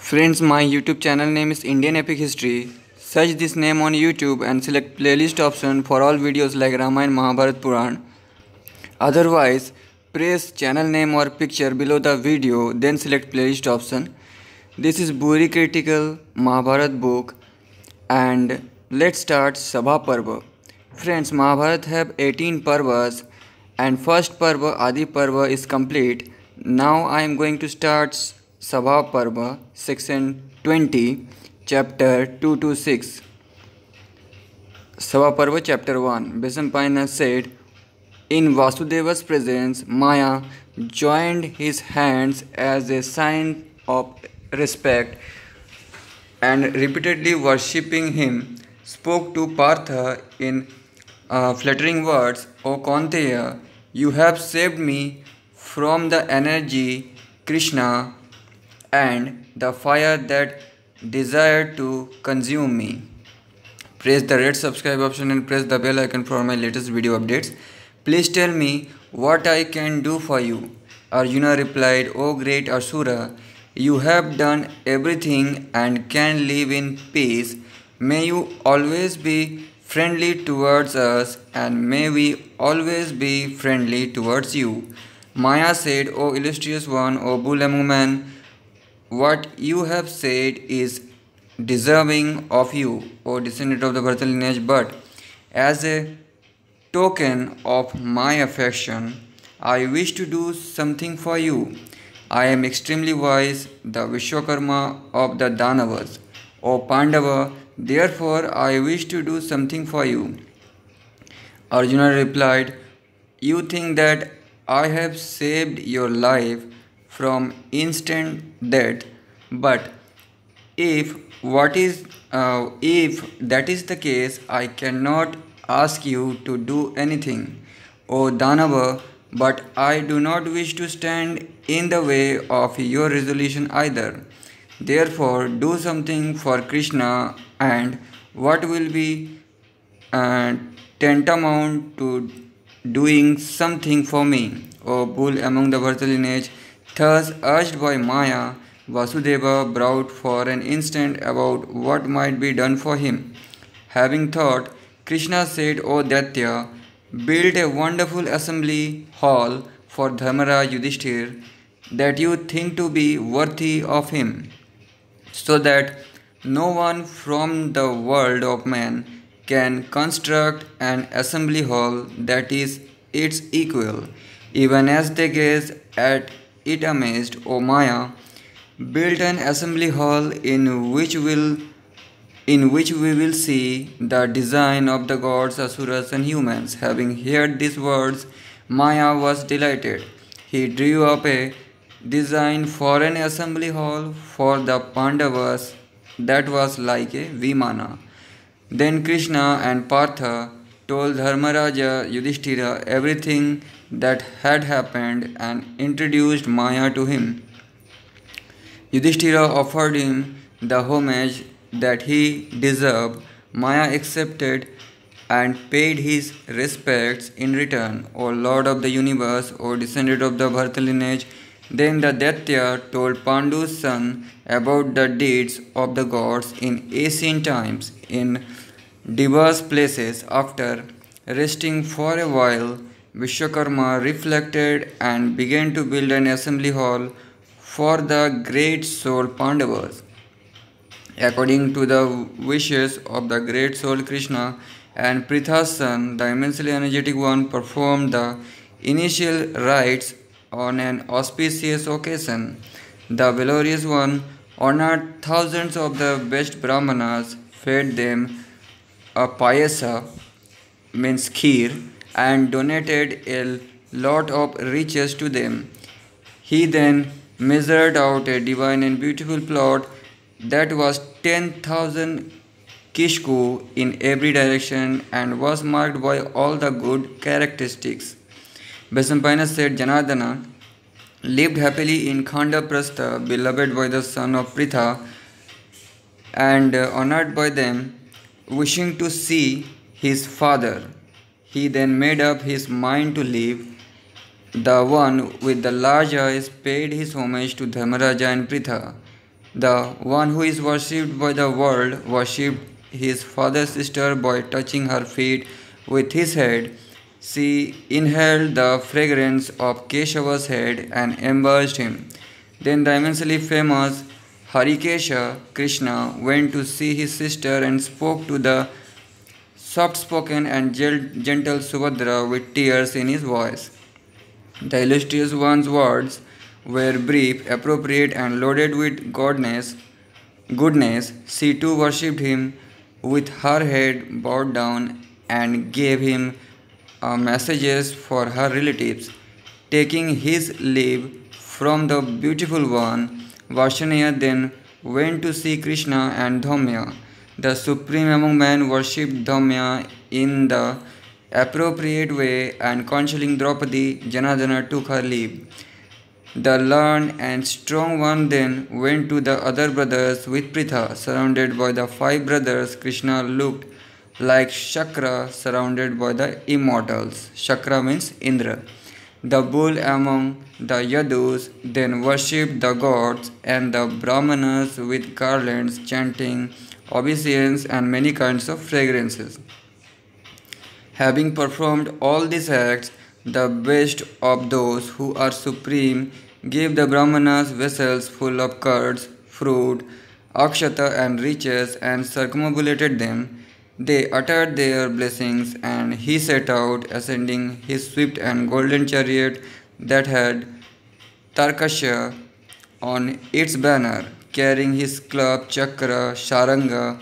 Friends, my YouTube channel name is Indian Epic History. Search this name on YouTube and select playlist option for all videos like Ramayana, Mahabharat, Puran. Otherwise, press channel name or picture below the video, then select playlist option. This is Buri Critical Mahabharat book, and let's start Sabha Parva. Friends, Mahabharat have 18 parvas and first parva Adi Parva is complete. Now I am going to start Sabha Parva section 20 chapter 2 to 6. Sabha Parva chapter 1. Bhaishampayana said, in Vasudeva's presence, Maya joined his hands as a sign of respect and repeatedly worshipping him, spoke to Partha in flattering words, O Kaunteya, you have saved me from the energy Krishna and the fire that desired to consume me. Press the red subscribe option and press the bell icon for my latest video updates. Please tell me what I can do for you. Arjuna replied, O great Asura, you have done everything and can live in peace. May you always be friendly towards us and may we always be friendly towards you. Maya said, O illustrious one, O bull among men, what you have said is deserving of you, O descendant of the Bharata lineage, but as a token of my affection, I wish to do something for you. I am extremely wise, the Vishwakarma of the Danavas. O Pandava, therefore I wish to do something for you. Arjuna replied, you think that I have saved your life from instant death, but if that is the case, I cannot ask you to do anything, O Danava, but I do not wish to stand in the way of your resolution either. Therefore, do something for Krishna, and what will be tantamount to doing something for me, O bull among the Bharata lineage. Thus, urged by Maya, Vasudeva brought for an instant about what might be done for him. Having thought, Krishna said, O Daitya, build a wonderful assembly hall for Dharmaraja Yudhishthir that you think to be worthy of him, so that no one from the world of men can construct an assembly hall that is its equal. Even as they gaze at it amazed, O Maya, build an assembly hall in which we will see the design of the gods, asuras and humans. Having heard these words, Maya was delighted. He drew up a design for an assembly hall for the Pandavas that was like a Vimana. Then Krishna and Partha told Dharmaraja Yudhishthira everything that had happened and introduced Maya to him. Yudhishthira offered him the homage that he deserved. Maya accepted and paid his respects in return. O Lord of the universe, O descendant of the Bharata lineage, then the Daitya told Pandu's son about the deeds of the gods in ancient times in diverse places. After resting for a while, Vishwakarma reflected and began to build an assembly hall for the great soul Pandavas. According to the wishes of the great soul Krishna and Pritha's son, the immensely energetic one performed the initial rites on an auspicious occasion. The valorous one honored thousands of the best Brahmanas, fed them a payasa, means kheer, and donated a lot of riches to them. He then measured out a divine and beautiful plot that was 10,000 kishku in every direction and was marked by all the good characteristics. Bhaishampayana said, Janardana lived happily in Khandaprastha, beloved by the son of Pritha and honored by them, wishing to see his father. He then made up his mind to leave. The one with the large eyes paid his homage to Dharmaraja and Pritha. The one who is worshipped by the world worshipped his father's sister by touching her feet with his head. She inhaled the fragrance of Keshava's head and embraced him. Then the immensely famous Harikesha Krishna went to see his sister and spoke to the soft spoken and gentle Subhadra with tears in his voice. The illustrious one's words were brief, appropriate, and loaded with goodness. She too worshipped him with her head bowed down and gave him messages for her relatives. Taking his leave from the beautiful one, Vashanaya then went to see Krishna and Dhaumya. The supreme among men worshipped Dhaumya in the appropriate way, and consoling Draupadi, Janardana took her leave. The learned and strong one then went to the other brothers with Pritha. Surrounded by the five brothers, Krishna looked like Shakra surrounded by the immortals. Shakra means Indra. The bull among the Yadus then worshipped the gods and the Brahmanas with garlands, chanting, obeisance, and many kinds of fragrances. Having performed all these acts, the best of those who are supreme gave the Brahmanas vessels full of curds, fruit, akshata, and riches and circumambulated them. They uttered their blessings, and he set out, ascending his swift and golden chariot that had Tarkasha on its banner, carrying his club, chakra, sarangabo,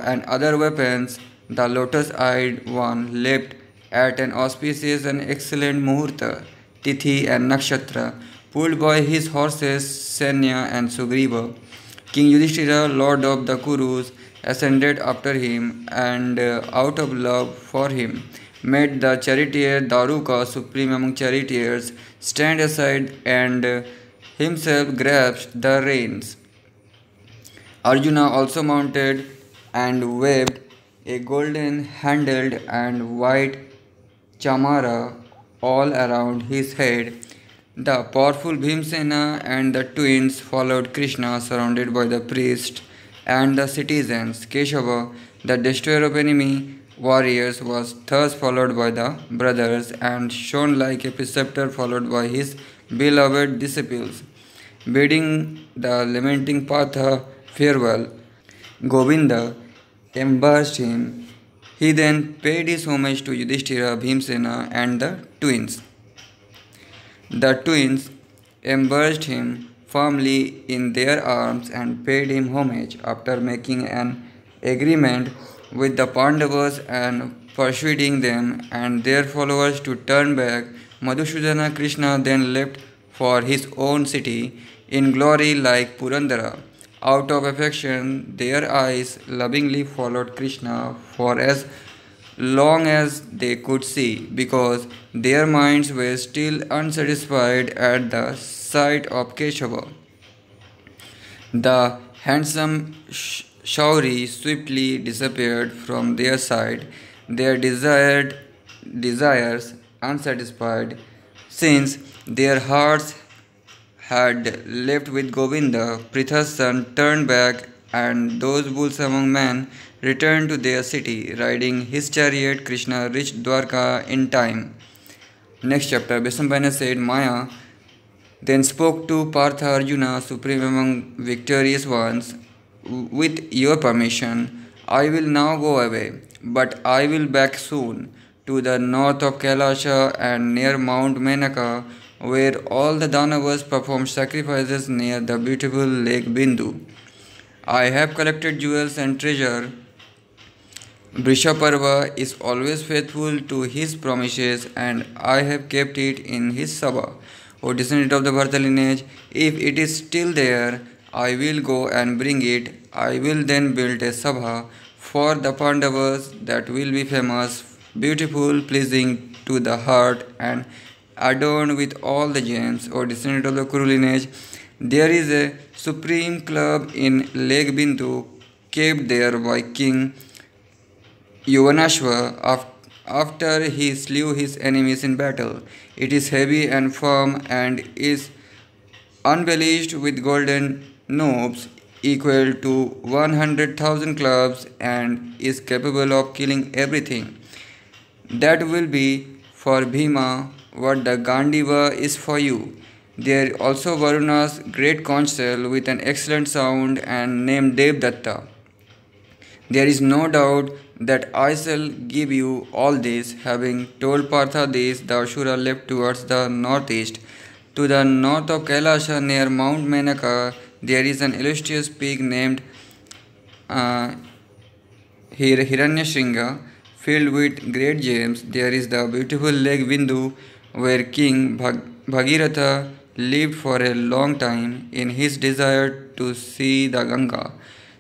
and other weapons. The lotus-eyed one leapt at an auspicious and excellent muhurta, Tithi and Nakshatra, pulled by his horses Senya and Sugriva. King Yudhishthira, lord of the Kurus, ascended after him, and out of love for him, made the charioteer Daruka, supreme among charioteers, stand aside and himself grasped the reins. Arjuna also mounted and waved a golden handled and white chamara all around his head. The powerful Bhimsena and the twins followed Krishna, surrounded by the priests and the citizens. Keshava, the destroyer of enemy warriors, was thus followed by the brothers and shone like a preceptor followed by his beloved disciples. Bidding the lamenting Partha farewell, Govinda embraced him. He then paid his homage to Yudhishthira, Bhimsena, and the twins. The twins embraced him firmly in their arms and paid him homage. After making an agreement with the Pandavas and persuading them and their followers to turn back, Madhusudana Krishna then left for his own city in glory like Purandara. Out of affection, their eyes lovingly followed Krishna for as long as they could see, because their minds were still unsatisfied at the sight of Keshava. The handsome Shauri swiftly disappeared from their sight, their desires unsatisfied, since their hearts had left with Govinda. Pritha's son turned back, and those bulls among men returned to their city. Riding his chariot, Krishna reached Dwarka in time. Next chapter, Bisambhana said, Maya then spoke to Partha Arjuna, supreme among victorious ones, with your permission, I will now go away, but I will back soon to the north of Kailasha and near Mount Menaka, where all the Danavas performed sacrifices near the beautiful lake Bindu. I have collected jewels and treasure. Vrishaparva is always faithful to his promises, and I have kept it in his sabha. O descendant of the Bharata lineage, if it is still there, I will go and bring it. I will then build a sabha for the Pandavas that will be famous, beautiful, pleasing to the heart, and adorned with all the gems. O descendant of the Kuru lineage, there is a supreme club in Lake Bindu, kept there by King Yuvanashva after he slew his enemies in battle. It is heavy and firm and is embellished with golden noobs equal to 100,000 clubs and is capable of killing everything. That will be for Bhima what the Gandiva is for you. There also Varuna's great conch shell with an excellent sound and named Devdatta. There is no doubt that I shall give you all this. Having told Partha this, the Ashura left towards the northeast. To the north of Kailasha near Mount Menaka, there is an illustrious peak named uh, Hiranyashringa, filled with great gems. There is the beautiful Lake Vindu, where King Bhagiratha lived for a long time in his desire to see the Ganga.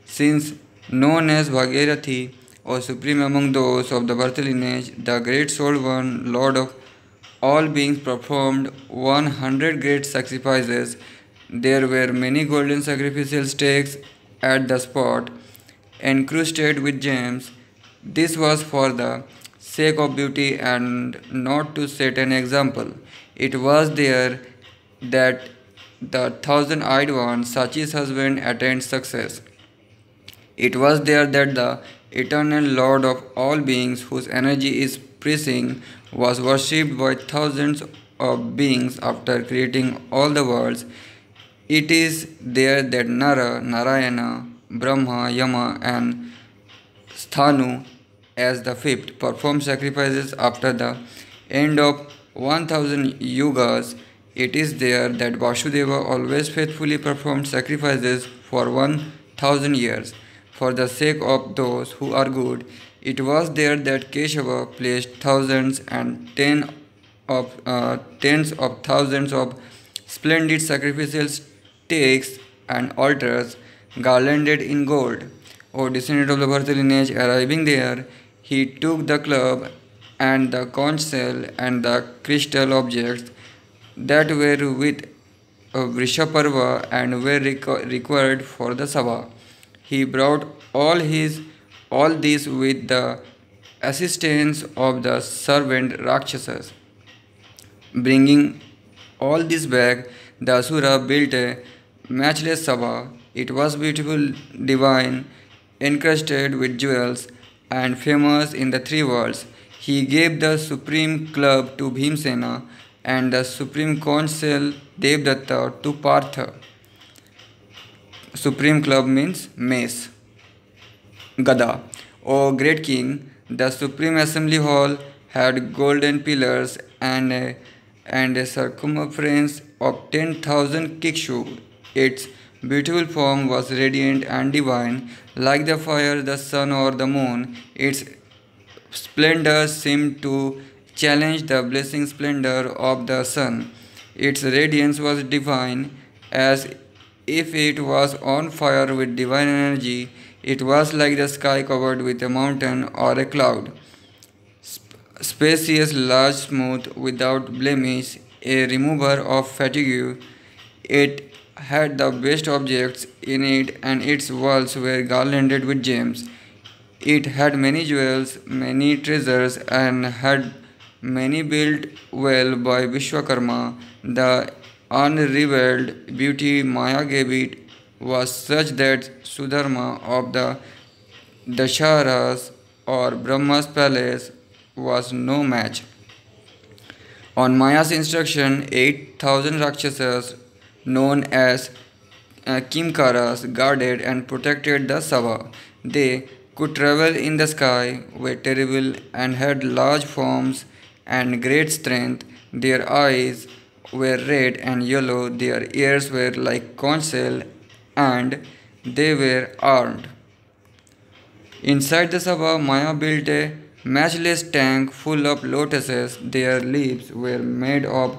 Since known as Bhagirathi, or supreme among those of the birth lineage, the great souled one, Lord of all beings, performed 100 great sacrifices. There were many golden sacrificial stakes at the spot, encrusted with gems. This was for the sake of beauty and not to set an example. It was there that the thousand eyed one, Sachi's husband, attained success. It was there that the eternal Lord of all beings, whose energy is pressing, was worshipped by thousands of beings after creating all the worlds. It is there that Nara, Narayana, Brahma, Yama, and Sthanu, as the fifth, performed sacrifices after the end of 1000 yugas. It is there that Vasudeva always faithfully performed sacrifices for 1000 years for the sake of those who are good. It was there that Keshava placed thousands and tens of thousands of splendid sacrificial stakes and altars garlanded in gold. O descendant of the Bharata lineage, arriving there, he took the club and the conch shell and the crystal objects that were with Vrishaparva and were required for the Sabha. He brought all these with the assistance of the servant Rakshasas. Bringing all this back, the Asura built a matchless Sabha. It was beautiful, divine, encrusted with jewels, and famous in the three worlds. He gave the supreme club to Bhimsena and the supreme conch shell Devdatta to Partha. Supreme club means mace. Gada. O great king, the supreme assembly hall had golden pillars and a circumference of 10,000 kikshu. Its beautiful form was radiant and divine, like the fire, the sun, or the moon. Its splendor seemed to challenge the blazing splendor of the sun. Its radiance was divine, as if it was on fire with divine energy. It was like the sky covered with a mountain or a cloud. Spacious, large, smooth, without blemish, a remover of fatigue. It had the best objects in it, and its walls were garlanded with gems. It had many jewels, many treasures, and had many built well by Vishwakarma. The unrivaled beauty Maya gave it was such that Sudharma of the Dasharas or Brahma's palace was no match. On Maya's instruction, 8,000 Rakshasas, known as Kimkaras, guarded and protected the Sabha. They could travel in the sky, were terrible, and had large forms and great strength. Their eyes were red and yellow, their ears were like conch shell, and they were armed. Inside the Sabha, Maya built a matchless tank full of lotuses. Their leaves were made of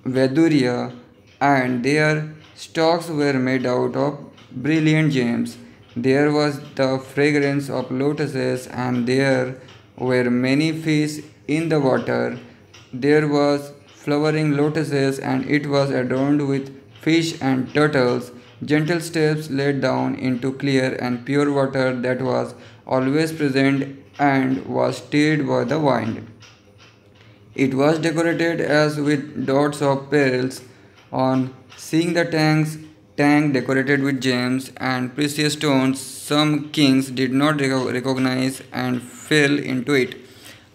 Veduria, and their stalks were made out of brilliant gems. There was the fragrance of lotuses, and there were many fish in the water. There was flowering lotuses, and it was adorned with fish and turtles. Gentle steps led down into clear and pure water that was always present and was stirred by the wind. It was decorated as with dots of pearls. On seeing the tanks, tank decorated with gems and precious stones some kings did not recognize and fell into it.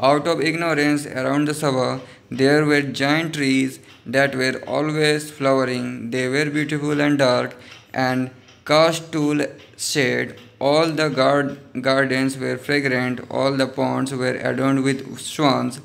Out of ignorance around the Sabha, there were giant trees that were always flowering. They were beautiful and dark and cast tool shade. All the gardens were fragrant, all the ponds were adorned with swans,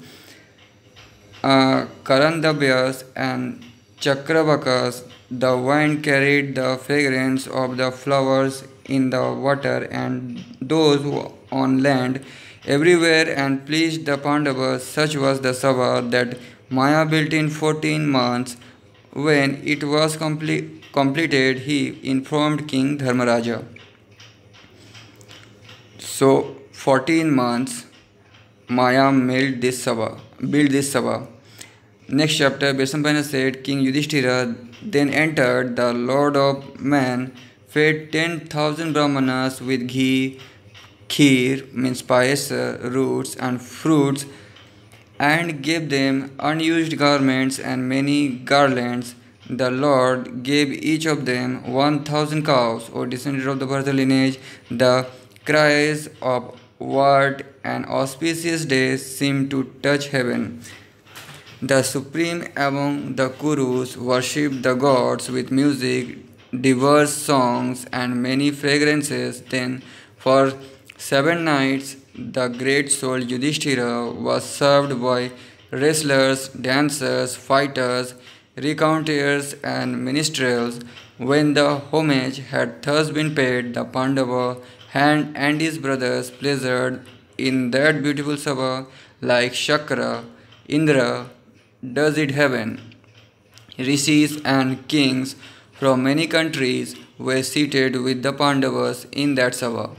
Karandabyas and Chakravakas, the wind carried the fragrance of the flowers in the water and those on land everywhere and pleased the Pandavas. Such was the Sabha that Maya built in 14 months. When it was completed, he informed King Dharmaraja. So, 14 months Maya built this Sabha. Next chapter, Besampana said, King Yudhishthira then entered, the Lord of Man, fed 10,000 Brahmanas with ghee, kheer, means payasa, roots and fruits, and gave them unused garments and many garlands. The Lord gave each of them 1,000 cows, or descendant of the Bharata lineage. The cries of what an auspicious day seemed to touch heaven. The supreme among the Kurus worshipped the gods with music, diverse songs, and many fragrances. Then, for 7 nights, the great soul Yudhishthira was served by wrestlers, dancers, fighters, recounters, and minstrels. When the homage had thus been paid, the Pandava and his brothers pleasured in that beautiful Sabha like Shakra, Indra, does it heaven. Rishis and kings from many countries were seated with the Pandavas in that Sabha.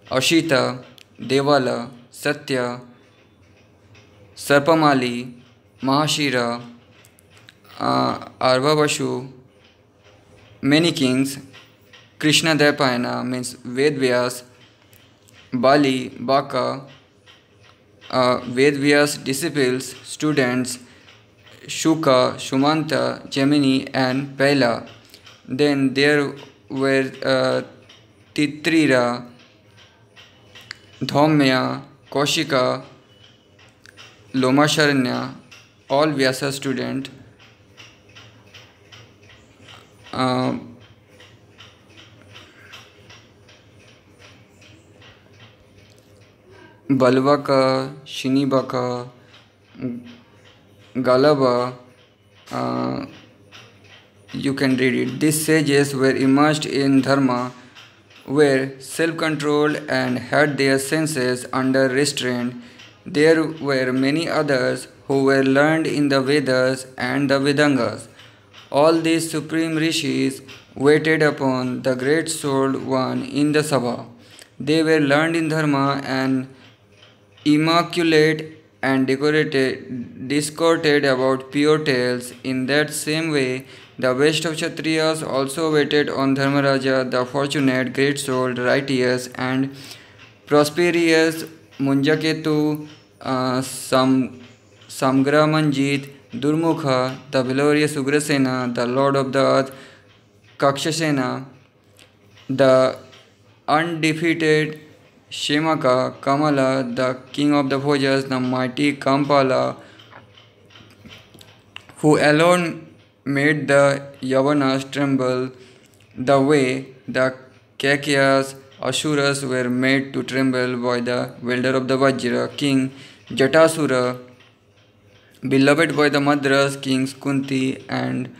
Ashita, Devala, Satya, Sarpamali, Mahashira, Arvavashu, many kings, Krishna Dvaipayana means Vedvyas, Bali, Baka, Vedvyas disciples, students, Shuka, Shumanta, Gemini, and Pela. Then there were Titrira, Dhaumya, Kaushika, Lomasharanya, all Vyasa student. Balvaka, Shinibaka, Galaba, you can read it. These sages were immersed in dharma, were self-controlled and had their senses under restraint. There were many others who were learned in the Vedas and the Vedangas. All these supreme rishis waited upon the great souled one in the Sabha. They were learned in dharma and immaculate and discoursed about pure tales. In that same way, the best of Kshatriyas also waited on Dharmaraja, the fortunate, great-souled, righteous, and prosperous Munjaketu, Samgramanjit, Durmukha, the glorious Ugrasena, the Lord of the Earth, Kakshasena, the undefeated Shemaka, Kamala, the king of the Bhojas, the mighty Kampala, who alone made the Yavanas tremble the way the Kakyas, Asuras were made to tremble by the wielder of the Vajra, King Jatasura, beloved by the Madras, kings Kunti and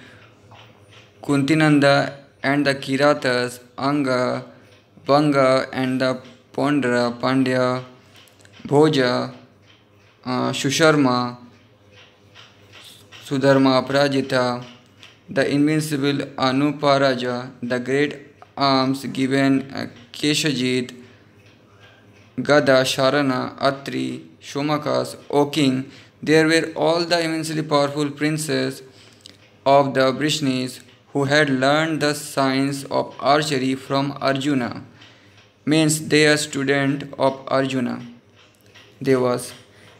Kuntinanda, and the Kiratas, Anga, Banga, and the Pondra, Pandya, Bhoja, Shusharma, Sudharma, Aprajita, the invincible Anuparaja, the great arms given Keshajit, Gada, Sharana, Atri, Shomakas, O king. There were all the immensely powerful princes of the Vrishnis who had learned the science of archery from Arjuna. Means they are student of Arjuna, Devas,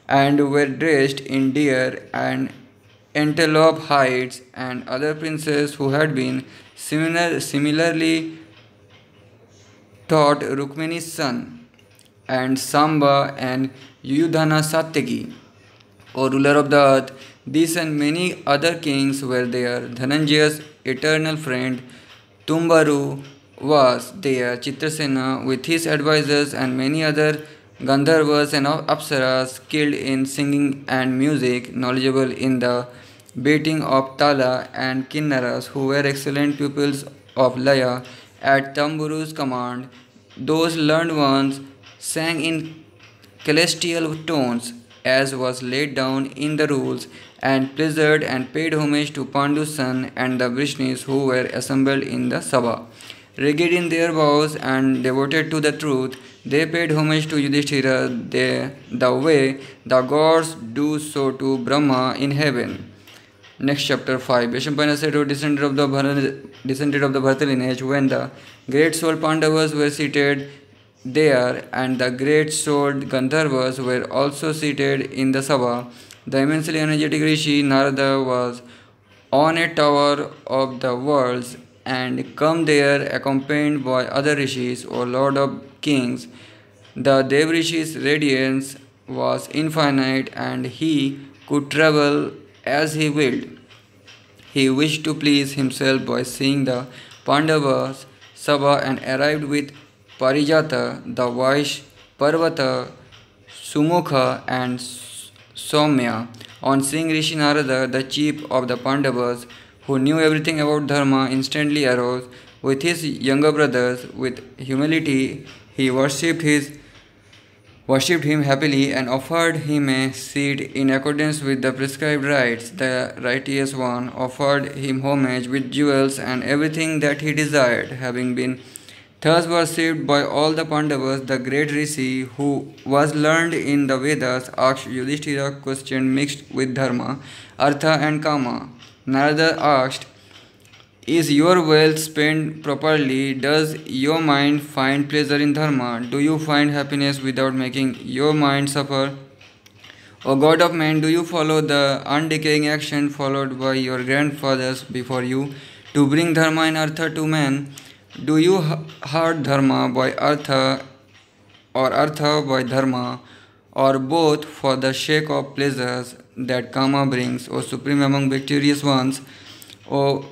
and were dressed in deer and antelope hides, and other princes who had been Similarly, taught Rukmini's son, and Samba and Yudhana Satyaki, O ruler of the earth. These and many other kings were there. Dhananjaya's eternal friend Tumbaru was there. Chitrasena with his advisors and many other Gandharvas and Apsaras skilled in singing and music, knowledgeable in the beating of Tala and Kinnaras who were excellent pupils of Laya at Tamburu's command. Those learned ones sang in celestial tones, as was laid down in the rules, and pleasured and paid homage to Pandu's son and the Vrishnis who were assembled in the Sabha. Rigid in their vows and devoted to the truth, they paid homage to Yudhishthira the way the gods do so to Brahma in heaven. Next chapter 5. Vaishnampana said to descended of the Bharata lineage when the great soul Pandavas were seated there and the great souled Gandharvas were also seated in the Sabha. The immensely energetic Rishi Narada was on a tower of the worlds and come there accompanied by other rishis, O Lord of Kings. The Dev Rishi's radiance was infinite and he could travel as he willed. He wished to please himself by seeing the Pandavas Sabha and arrived with Parijata, the Vaish, Parvata, Sumukha, and Soumya. On seeing Rishi Narada, the chief of the Pandavas, who knew everything about Dharma, instantly arose with his younger brothers. With humility, he worshipped him happily and offered him a seat in accordance with the prescribed rites. The righteous one offered him homage with jewels and everything that he desired. Having been thus worshipped by all the Pandavas, the great Rishi, who was learned in the Vedas, asked Yudhishthira a question mixed with Dharma, Artha and Kama. Narada asked, is your wealth spent properly? Does your mind find pleasure in Dharma? Do you find happiness without making your mind suffer? O God of men, do you follow the undecaying action followed by your grandfathers before you to bring Dharma and Artha to men? Do you hurt Dharma by Artha or Artha by Dharma, or both for the sake of pleasures that Kama brings, O supreme among victorious ones, O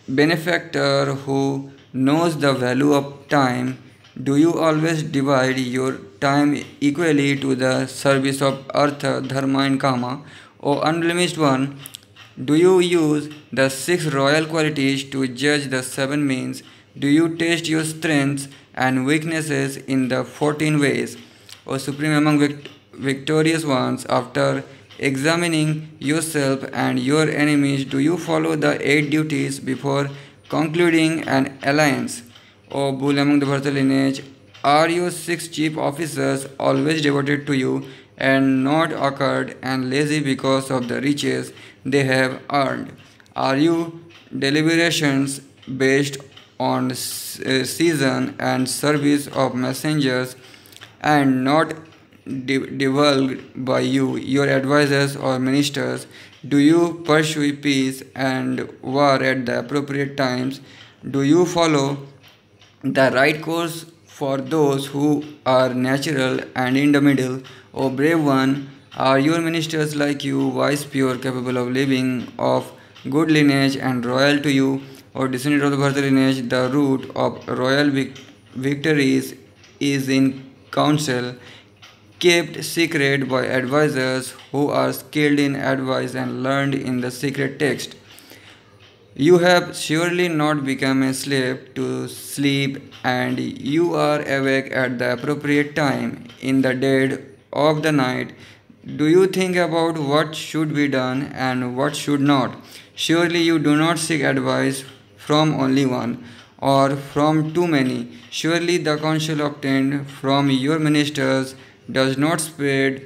benefactor who knows the value of time? Do you always divide your time equally to the service of Artha, Dharma and Kama? O unblemished one, do you use the 6 royal qualities to judge the 7 means? Do you test your strengths and weaknesses in the 14 ways? O supreme among victorious ones, after examining yourself and your enemies, do you follow the 8 duties before concluding an alliance? O bull among the Bharata lineage, are your 6 chief officers always devoted to you and not awkward and lazy because of the riches they have earned? Are your deliberations based on season and service of messengers and not divulged by you, your advisors or ministers? Do you pursue peace and war at the appropriate times? Do you follow the right course for those who are natural and in the middle? O brave one, are your ministers like you, wise, pure, capable of living of good lineage and royal to you? O descendant of the Bharata lineage, the root of royal victories is in counsel, kept secret by advisors who are skilled in advice and learned in the secret text. You have surely not become a slave to sleep, and you are awake at the appropriate time in the dead of the night. Do you think about what should be done and what should not? Surely you do not seek advice from only one or from too many. Surely the counsel obtained from your ministers does not spread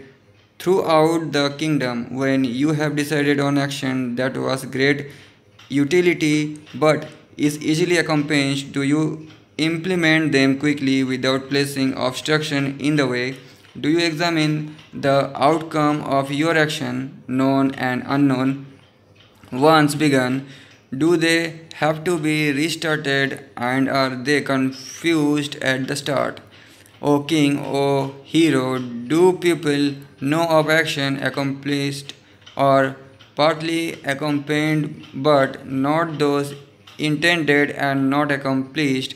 throughout the kingdom. When you have decided on action that was great utility but is easily accomplished, do you implement them quickly without placing obstruction in the way? Do you examine the outcome of your action, known and unknown? Once begun, Do they have to be restarted and are they confused at the start? O king, O hero, do people know of action accomplished or partly accompanied but not those intended and not accomplished?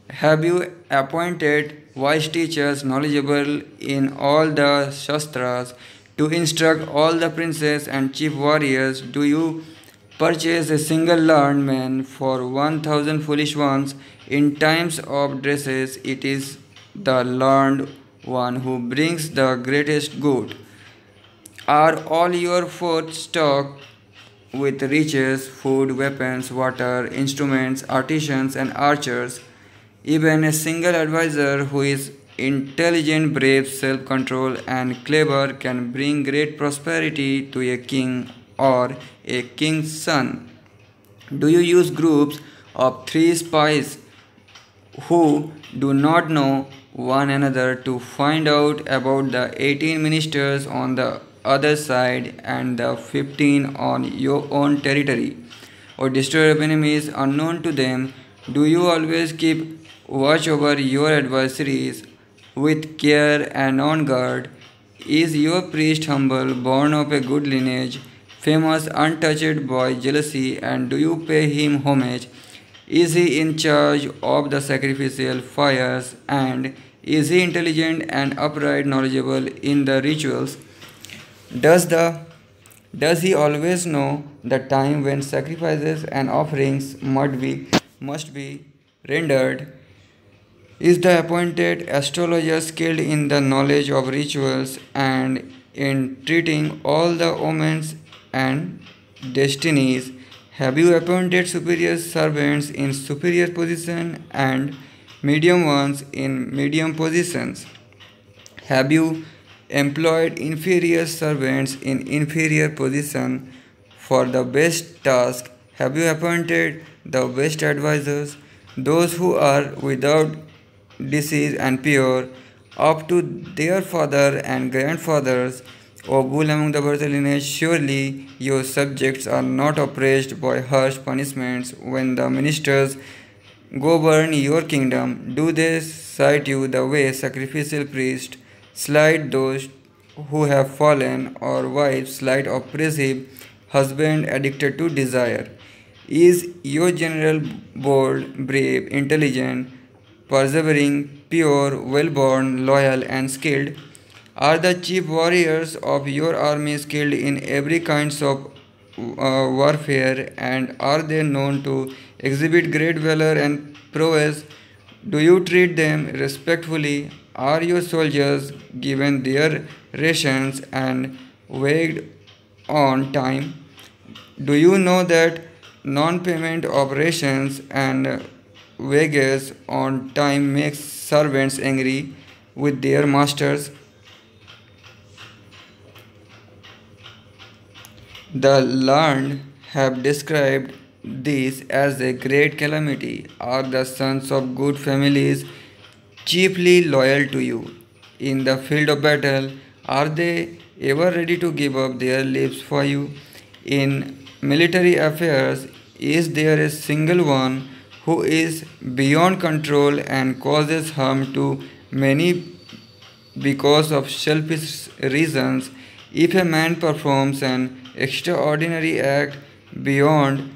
Have you appointed wise teachers knowledgeable in all the Shastras to instruct all the princes and chief warriors? Do you purchase a single learned man for 1,000 foolish ones? In times of dresses, it is the learned one who brings the greatest good. Are all your forts stocked with riches, food, weapons, water, instruments, artisans, and archers? Even a single advisor who is intelligent, brave, self controlled, and clever can bring great prosperity to a king or a king's son. Do you use groups of three spies who do not know one another to find out about the 18 ministers on the other side and the 15 on your own territory, or destroy enemies unknown to them? Do you always keep watch over your adversaries with care and on guard? Is your priest humble, born of a good lineage, famous, untouched by jealousy, and do you pay him homage? Is he in charge of the sacrificial fires, and is he intelligent and upright, knowledgeable in the rituals? Does the does he always know the time when sacrifices and offerings must be rendered? Is the appointed astrologer skilled in the knowledge of rituals and in treating all the omens and destinies? Have you appointed superior servants in superior position and medium ones in medium positions? Have you employed inferior servants in inferior position for the best task? Have you appointed the best advisors, those who are without disease and pure, up to their father and grandfathers? O bull among the birth lineage, surely your subjects are not oppressed by harsh punishments when the ministers govern your kingdom. Do they cite you the way sacrificial priests slight those who have fallen, or wives slight oppressive husband addicted to desire? Is your general bold, brave, intelligent, persevering, pure, well born, loyal, and skilled? Are the chief warriors of your army skilled in every kinds of warfare, and are they known to exhibit great valor and prowess? Do you treat them respectfully? Are your soldiers given their rations and weighed on time? Do you know that non payment of rations and wages on time makes servants angry with their masters? The learned have described this as a great calamity. Are the sons of good families chiefly loyal to you? In the field of battle, are they ever ready to give up their lives for you? In military affairs, is there a single one who is beyond control and causes harm to many because of selfish reasons? If a man performs an extraordinary act beyond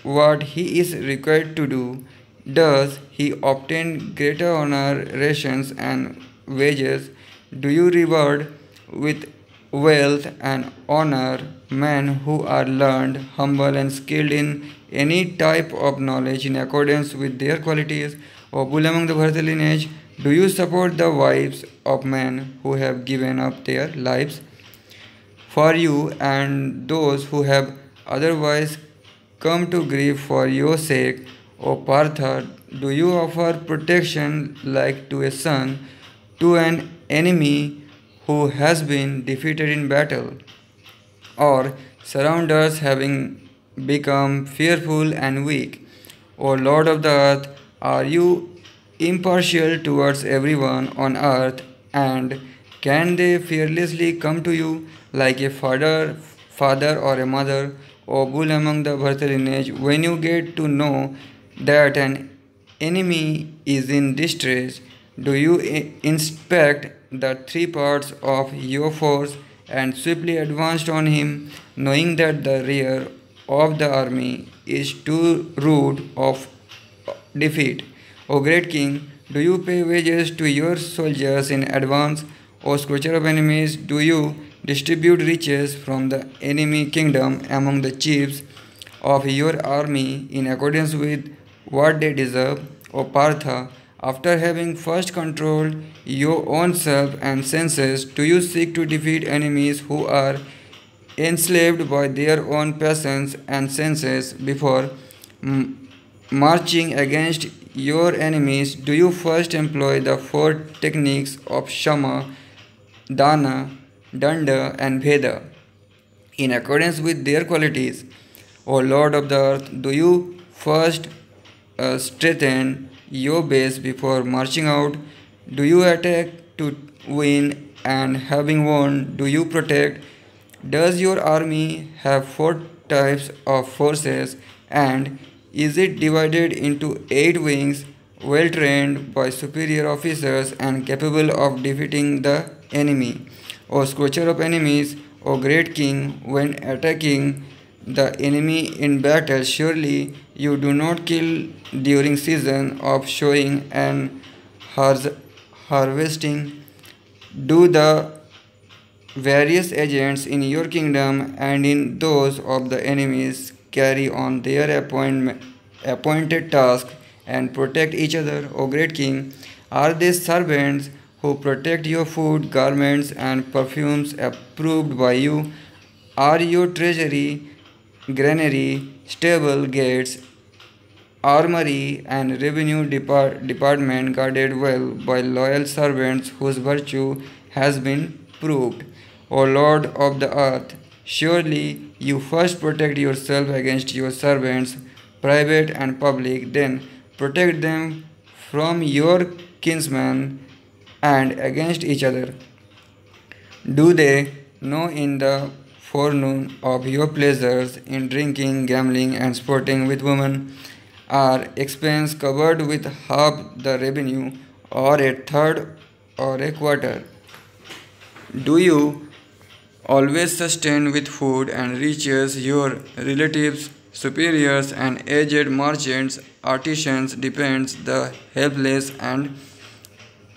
what he is required to do, does he obtain greater honor, rations, and wages? Do you reward with wealth and honor men who are learned, humble, and skilled in any type of knowledge in accordance with their qualities? O bull among the Bharata lineage, do you support the wives of men who have given up their lives for you, and those who have otherwise come to grief for your sake? O Partha, do you offer protection like to a son to an enemy who has been defeated in battle, or surround us having become fearful and weak? O Lord of the earth, are you impartial towards everyone on earth, and can they fearlessly come to you like a father or a mother O bull among the Bharata lineage, when you get to know that an enemy is in distress, do you inspect the three parts of your force and swiftly advance on him, knowing that the rear of the army is too rude of defeat? O great king, do you pay wages to your soldiers in advance? O scorcher of enemies, do you distribute riches from the enemy kingdom among the chiefs of your army in accordance with what they deserve? O Partha, after having first controlled your own self and senses, do you seek to defeat enemies who are enslaved by their own passions and senses before marching against your enemies? Do you first employ the four techniques of Shama, Dana, Danda, and Veda in accordance with their qualities? O Lord of the earth, do you first strengthen your base before marching out? Do you attack to win, and having won, do you protect? Does your army have four types of forces, and is it divided into 8 wings, well trained by superior officers and capable of defeating the enemy? O scorcher of enemies, O great king, when attacking the enemy in battle, surely you do not kill during season of sowing and harvesting. Do the various agents in your kingdom and in those of the enemies carry on their appointed task and protect each other? O great king, are they servants who protect your food, garments, and perfumes approved by you? Are your treasury, granary, stable, gates, armory, and revenue department guarded well by loyal servants whose virtue has been proved? O Lord of the earth, surely you first protect yourself against your servants, private and public, then protect them from your kinsmen and against each other. Do they know in the forenoon of your pleasures in drinking, gambling, and sporting with women? Are expense covered with half the revenue, or a third, or a quarter? Do you always sustain with food and riches your relatives, superiors, and aged merchants, artisans, dependents, the helpless, and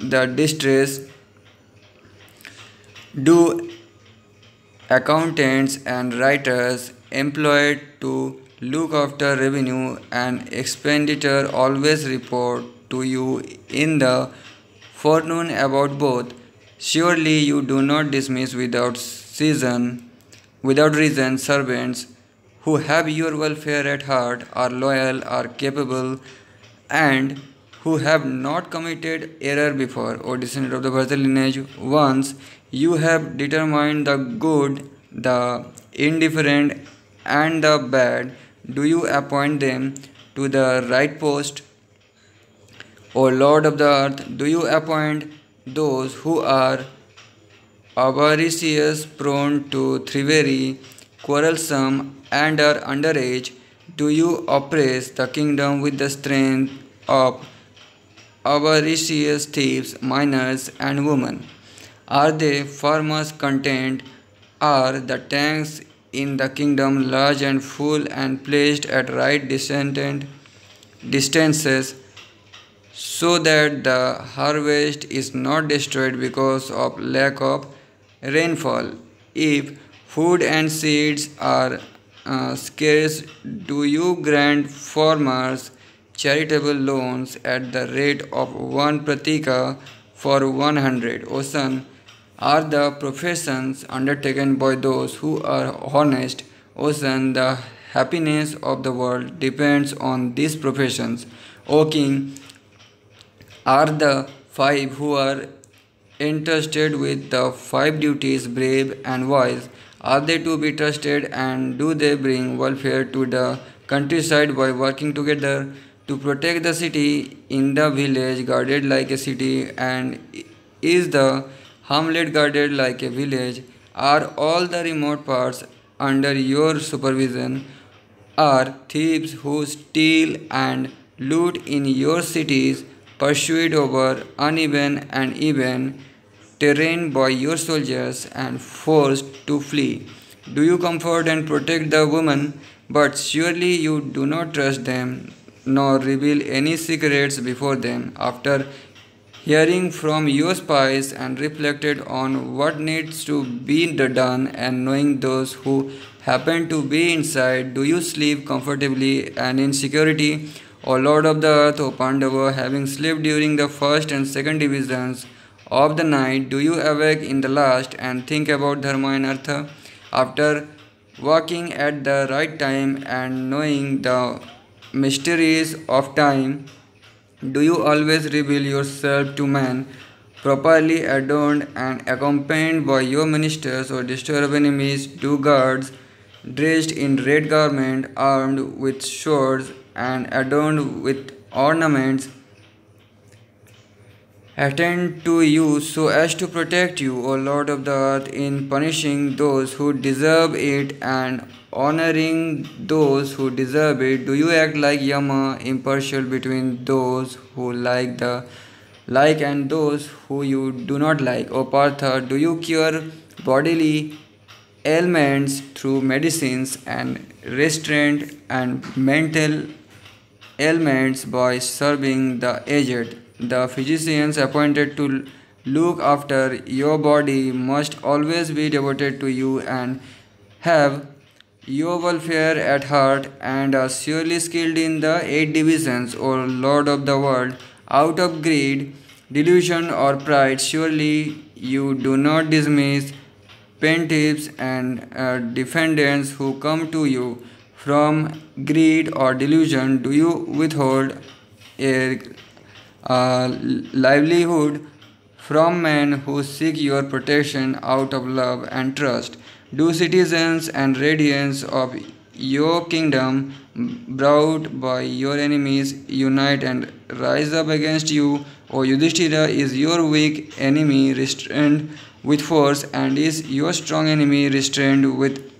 the distressed? Do accountants and writers employed to look after revenue and expenditure always report to you in the forenoon about both? Surely you do not dismiss without reason servants who have your welfare at heart, are loyal, are capable, and who have not committed error before. O descendant of the Bharata lineage, once you have determined the good, the indifferent, and the bad, do you appoint them to the right post? O Lord of the earth, do you appoint those who are avaricious, prone to thievery, quarrelsome, and are underage? Do you oppress the kingdom with the strength of avaricious thieves, minors, and women? Are they farmers content? Are the tanks in the kingdom large and full and placed at right distances so that the harvest is not destroyed because of lack of rainfall? If food and seeds are scarce, do you grant farmers charitable loans at the rate of 1 pratika for 100? O son, are the professions undertaken by those who are honest? O son, the happiness of the world depends on these professions. O king, are the 5 who are entrusted with the 5 duties brave and wise? Are they to be trusted, and do they bring welfare to the countryside by working together to protect the city? In the village guarded like a city, and is the hamlet guarded like a village? Are all the remote parts under your supervision are thieves who steal and loot in your cities, pursued over uneven and even terrain by your soldiers and forced to flee. Do you comfort and protect the women? But surely you do not trust them, nor reveal any secrets before them. After hearing from your spies and reflected on what needs to be done and knowing those who happen to be inside, do you sleep comfortably and in security? O Lord of the earth, O Pandava, having slept during the first and second divisions of the night, do you awake in the last and think about Dharma and Artha? After walking at the right time and knowing the mysteries of time, do you always reveal yourself to man, properly adorned and accompanied by your ministers or disturb enemies? Do guards, dressed in red garment, armed with swords and adorned with ornaments, attend to you so as to protect you, O Lord of the earth, in punishing those who deserve it and honoring those who deserve it? Do you act like Yama, impartial between those who like and those who you do not like? O Partha, do you cure bodily ailments through medicines and restraint and mental ailments by serving the aged? The physicians appointed to look after your body must always be devoted to you and have your welfare at heart and are surely skilled in the eight divisions, O Lord of the world. Out of greed, delusion, or pride, surely you do not dismiss plaintiffs and defendants who come to you from greed or delusion. Do you withhold a livelihood from men who seek your protection out of love and trust? Do citizens and radiants of your kingdom, brought by your enemies, unite and rise up against you? O Yudhishthira, is your weak enemy restrained with force, and is your strong enemy restrained with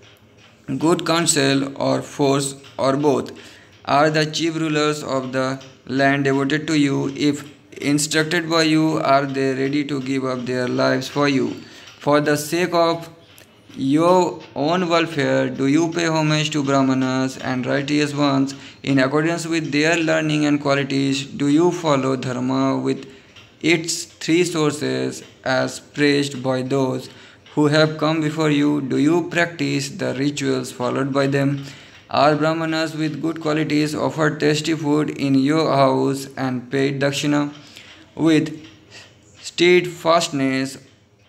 good counsel or force, or both? Are the chief rulers of the land devoted to you? If instructed by you, are they ready to give up their lives for you? For the sake of your own welfare, do you pay homage to Brahmanas and righteous ones in accordance with their learning and qualities? Do you follow Dharma with its three sources as praised by those who have come before you? Do you practice the rituals followed by them? Are Brahmanas with good qualities offered tasty food in your house and paid dakshina? With steadfastness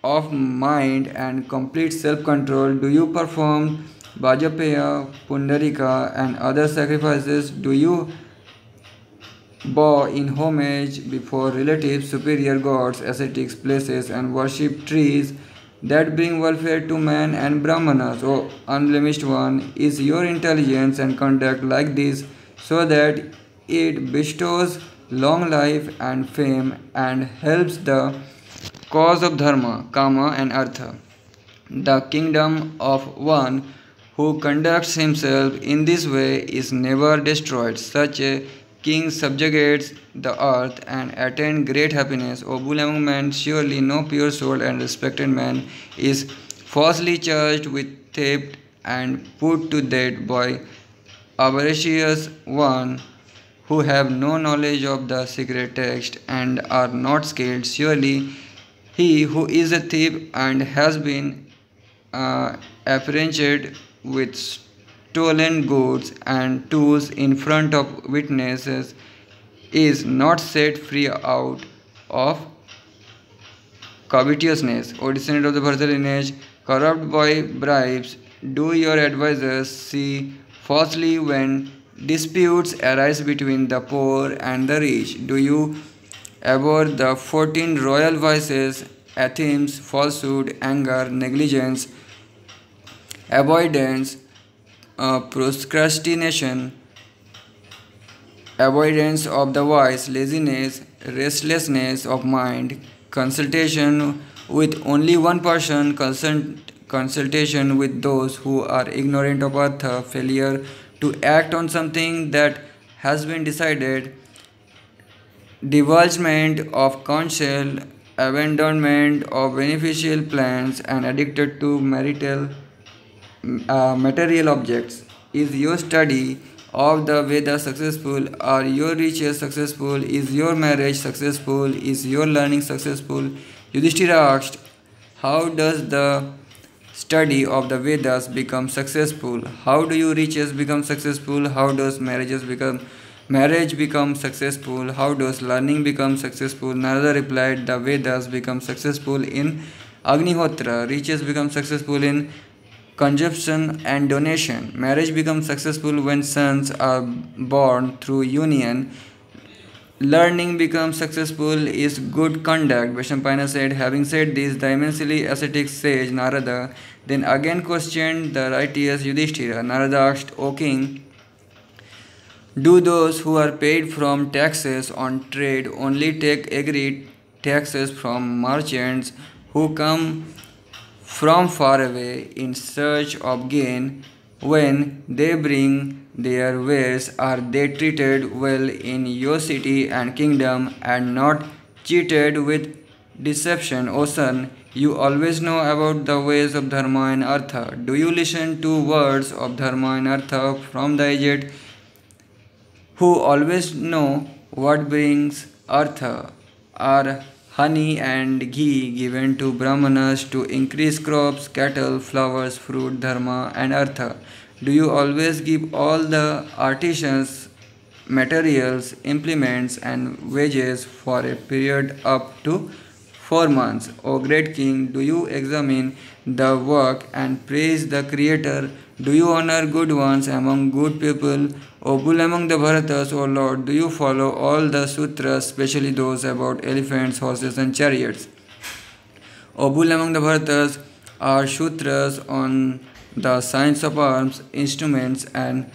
of mind and complete self-control, do you perform Vajapaya, Pundarika and other sacrifices? Do you bow in homage before relatives, superior gods, ascetics, places and worship trees that bring welfare to man and Brahmanas? O unblemished one, is your intelligence and conduct like this, so that it bestows long life and fame and helps the cause of dharma, kama and artha? The kingdom of one who conducts himself in this way is never destroyed. Such a king subjugates the earth and attains great happiness. O bull among men, surely no pure soul and respected man is falsely charged with theft and put to death by avaricious one who have no knowledge of the secret text and are not skilled. Surely he who is a thief and has been apprehended with stolen goods and tools in front of witnesses is not set free out of covetousness. O descendant of the Bharata lineage, corrupt by bribes, do your advisers see falsely when disputes arise between the poor and the rich? Do you abhor the 14 royal vices, athems, falsehood, anger, negligence, avoidance, procrastination, avoidance of the wise, laziness, restlessness of mind, consultation with only one person, consultation with those who are ignorant of Artha, failure to act on something that has been decided, divulgement of counsel, abandonment of beneficial plans, and addicted to material objects. Is your study of the Vedas successful? Are your riches successful? Is your marriage successful? Is your learning successful? Yudhishthira asked, how does the study of the Vedas become successful? How do your riches become successful? How does marriage become successful? How does learning become successful? Narada replied, the Vedas become successful in Agnihotra, riches become successful in consumption and donation. Marriage becomes successful when sons are born through union. Learning becomes successful is good conduct. Vaishampayana said, having said this, the immensely ascetic sage Narada then again questioned the righteous Yudhishthira. Narada asked, O king, do those who are paid from taxes on trade only take agreed taxes from merchants who come from far away in search of gain? When they bring their wares, are they treated well in your city and kingdom and not cheated with deception? O son, you always know about the ways of Dharma and Artha. Do you listen to words of Dharma and Artha from the aged who always know what brings Artha? Are honey and ghee given to Brahmanas to increase crops, cattle, flowers, fruit, dharma, and artha? Do you always give all the artisans materials, implements, and wages for a period up to 4 months? O great king, do you examine the work and praise the Creator? Do you honor good ones among good people? O bull among the Bharatas, O Lord, do you follow all the sutras, especially those about elephants, horses, and chariots? O bull among the Bharatas are sutras on the science of arms, instruments, and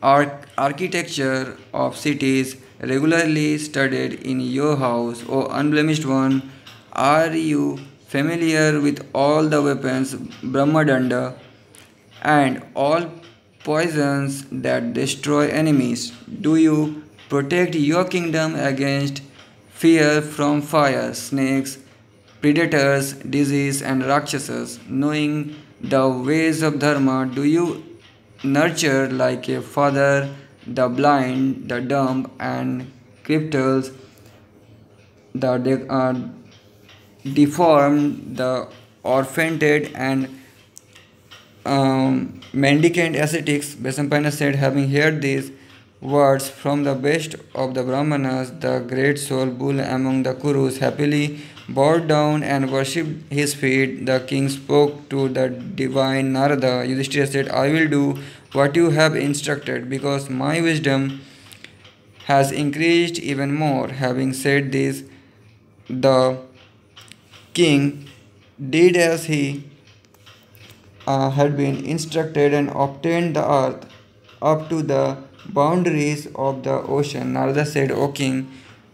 architecture of cities regularly studied in your house. O unblemished one, are you familiar with all the weapons, Brahmadanda, and all poisons that destroy enemies? Do you protect your kingdom against fear from fire, snakes, predators, disease, and rakshasas? Knowing the ways of dharma, do you nurture like a father the blind, the dumb, and cripples, the deformed, the orphaned, and mendicant ascetics? Vaishampayana said, having heard these words from the best of the Brahmanas, the great soul bull among the Kurus happily bowed down and worshipped his feet. The king spoke to the divine Narada. Yudhishthira said, I will do what you have instructed, because my wisdom has increased even more. Having said this, the king did as he had been instructed and obtained the earth up to the boundaries of the ocean. Narada said, O king,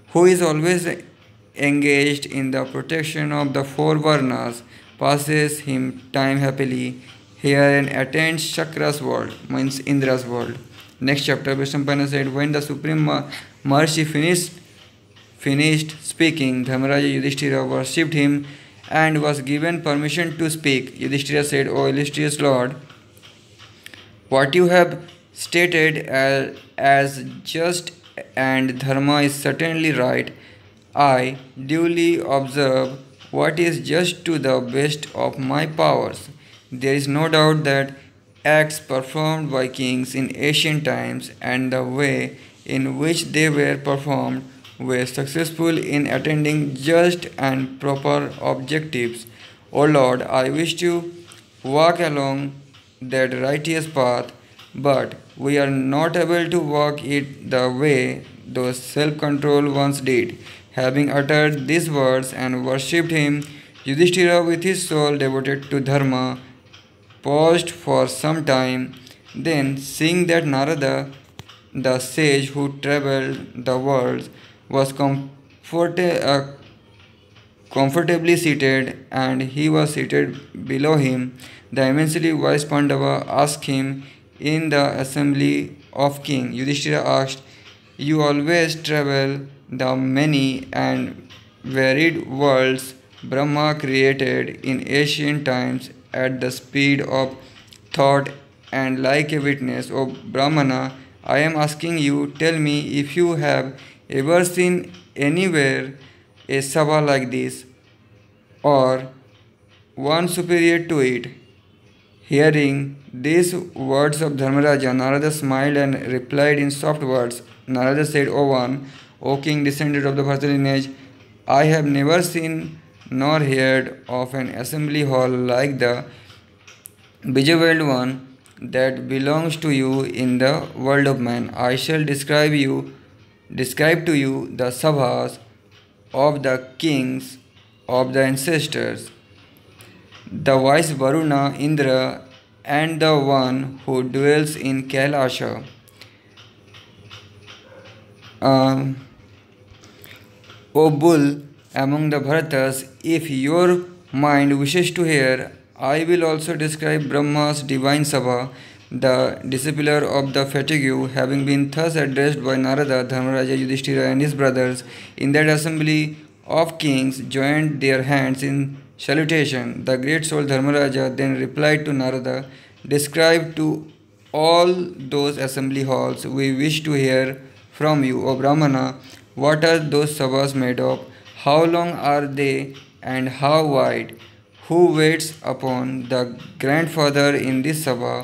who is always engaged in the protection of the four varnas, passes him time happily here and attains Chakra's world, means Indra's world. Next chapter, Vaishampayana said, when the Supreme Maharishi finished speaking, Dharmaraja Yudhishthira worshipped him and was given permission to speak. Yudhishthira said, O illustrious Lord, what you have stated as just and dharma is certainly right. I duly observe what is just to the best of my powers. There is no doubt that acts performed by kings in ancient times and the way in which they were performed were successful in attaining just and proper objectives. O Lord, I wish to walk along that righteous path, but we are not able to walk it the way those self-controlled ones did. Having uttered these words and worshipped him, Yudhishthira, with his soul devoted to dharma, paused for some time. Then, seeing that Narada, the sage who traveled the world, was comfortably seated, and he was seated below him. The immensely wise Pandava asked him in the assembly of king. Yudhishthira asked, "You always travel the many and varied worlds Brahma created in ancient times at the speed of thought and like a witness. O Brahmana, I am asking you, tell me if you have ever seen anywhere a sabha like this or one superior to it." Hearing these words of Dharmaraja, Narada smiled and replied in soft words. Narada said, "O one, O king, descendant of the Bharata lineage, I have never seen nor heard of an assembly hall like the Bijaveld one that belongs to you in the world of man. I shall describe to you the sabhas of the kings of the ancestors, the wise Varuna, Indra, and the one who dwells in Kailasha. O bull among the Bharatas, if your mind wishes to hear, I will also describe Brahma's divine Sabha." The disciple of the fatigue, having been thus addressed by Narada, Dharmaraja, Yudhishthira, and his brothers in that assembly of kings, joined their hands in salutation. The great soul Dharmaraja then replied to Narada, "Describe to all those assembly halls we wish to hear from you, O Brahmana. What are those sabhas made of? How long are they and how wide? Who waits upon the grandfather in this sabha?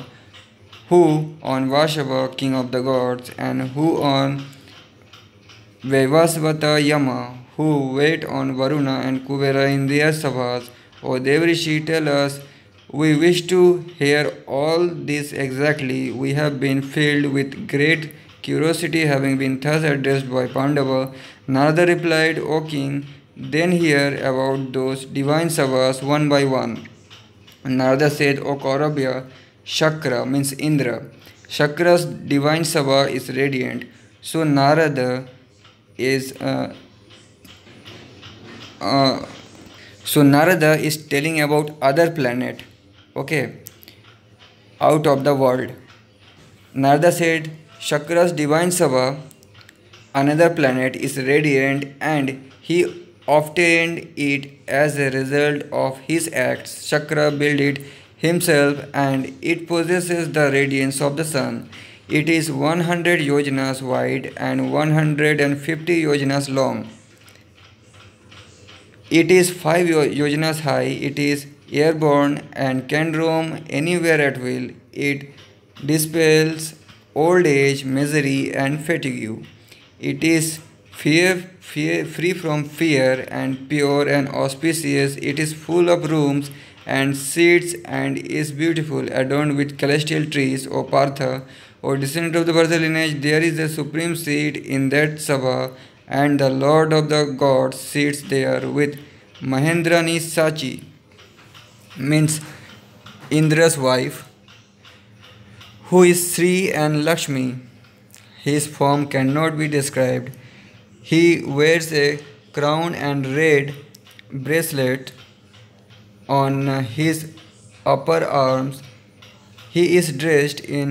Who on Vashava, king of the gods, and who on Vaivasvata Yama, who wait on Varuna and Kuvera in their sabhas? O Devrishi, tell us. We wish to hear all this exactly. We have been filled with great curiosity." Having been thus addressed by Pandava, Narada replied, "O king, then hear about those divine sabhas one by one." Narada said, "O Kauravya, Shakra means Indra. Shakra's divine sabha is radiant." So Narada is telling about other planet, okay, out of the world. Narada said, Shakra's divine sabha, another planet, is radiant, and he obtained it as a result of his acts. Shakra built it himself, and it possesses the radiance of the sun. It is 100 yojanas wide and 150 yojanas long. It is 5 yojanas high. It is airborne and can roam anywhere at will. It dispels old age, misery, and fatigue. It is free from fear and pure and auspicious. It is full of rooms and seats and is beautiful, adorned with celestial trees. O Partha, O descendant of the Bharata lineage, there is a supreme seat in that sabha, and the Lord of the gods sits there with Mahendrani Sachi, means Indra's wife, who is Sri and Lakshmi. His form cannot be described. He wears a crown and red bracelet on his upper arms. He is dressed in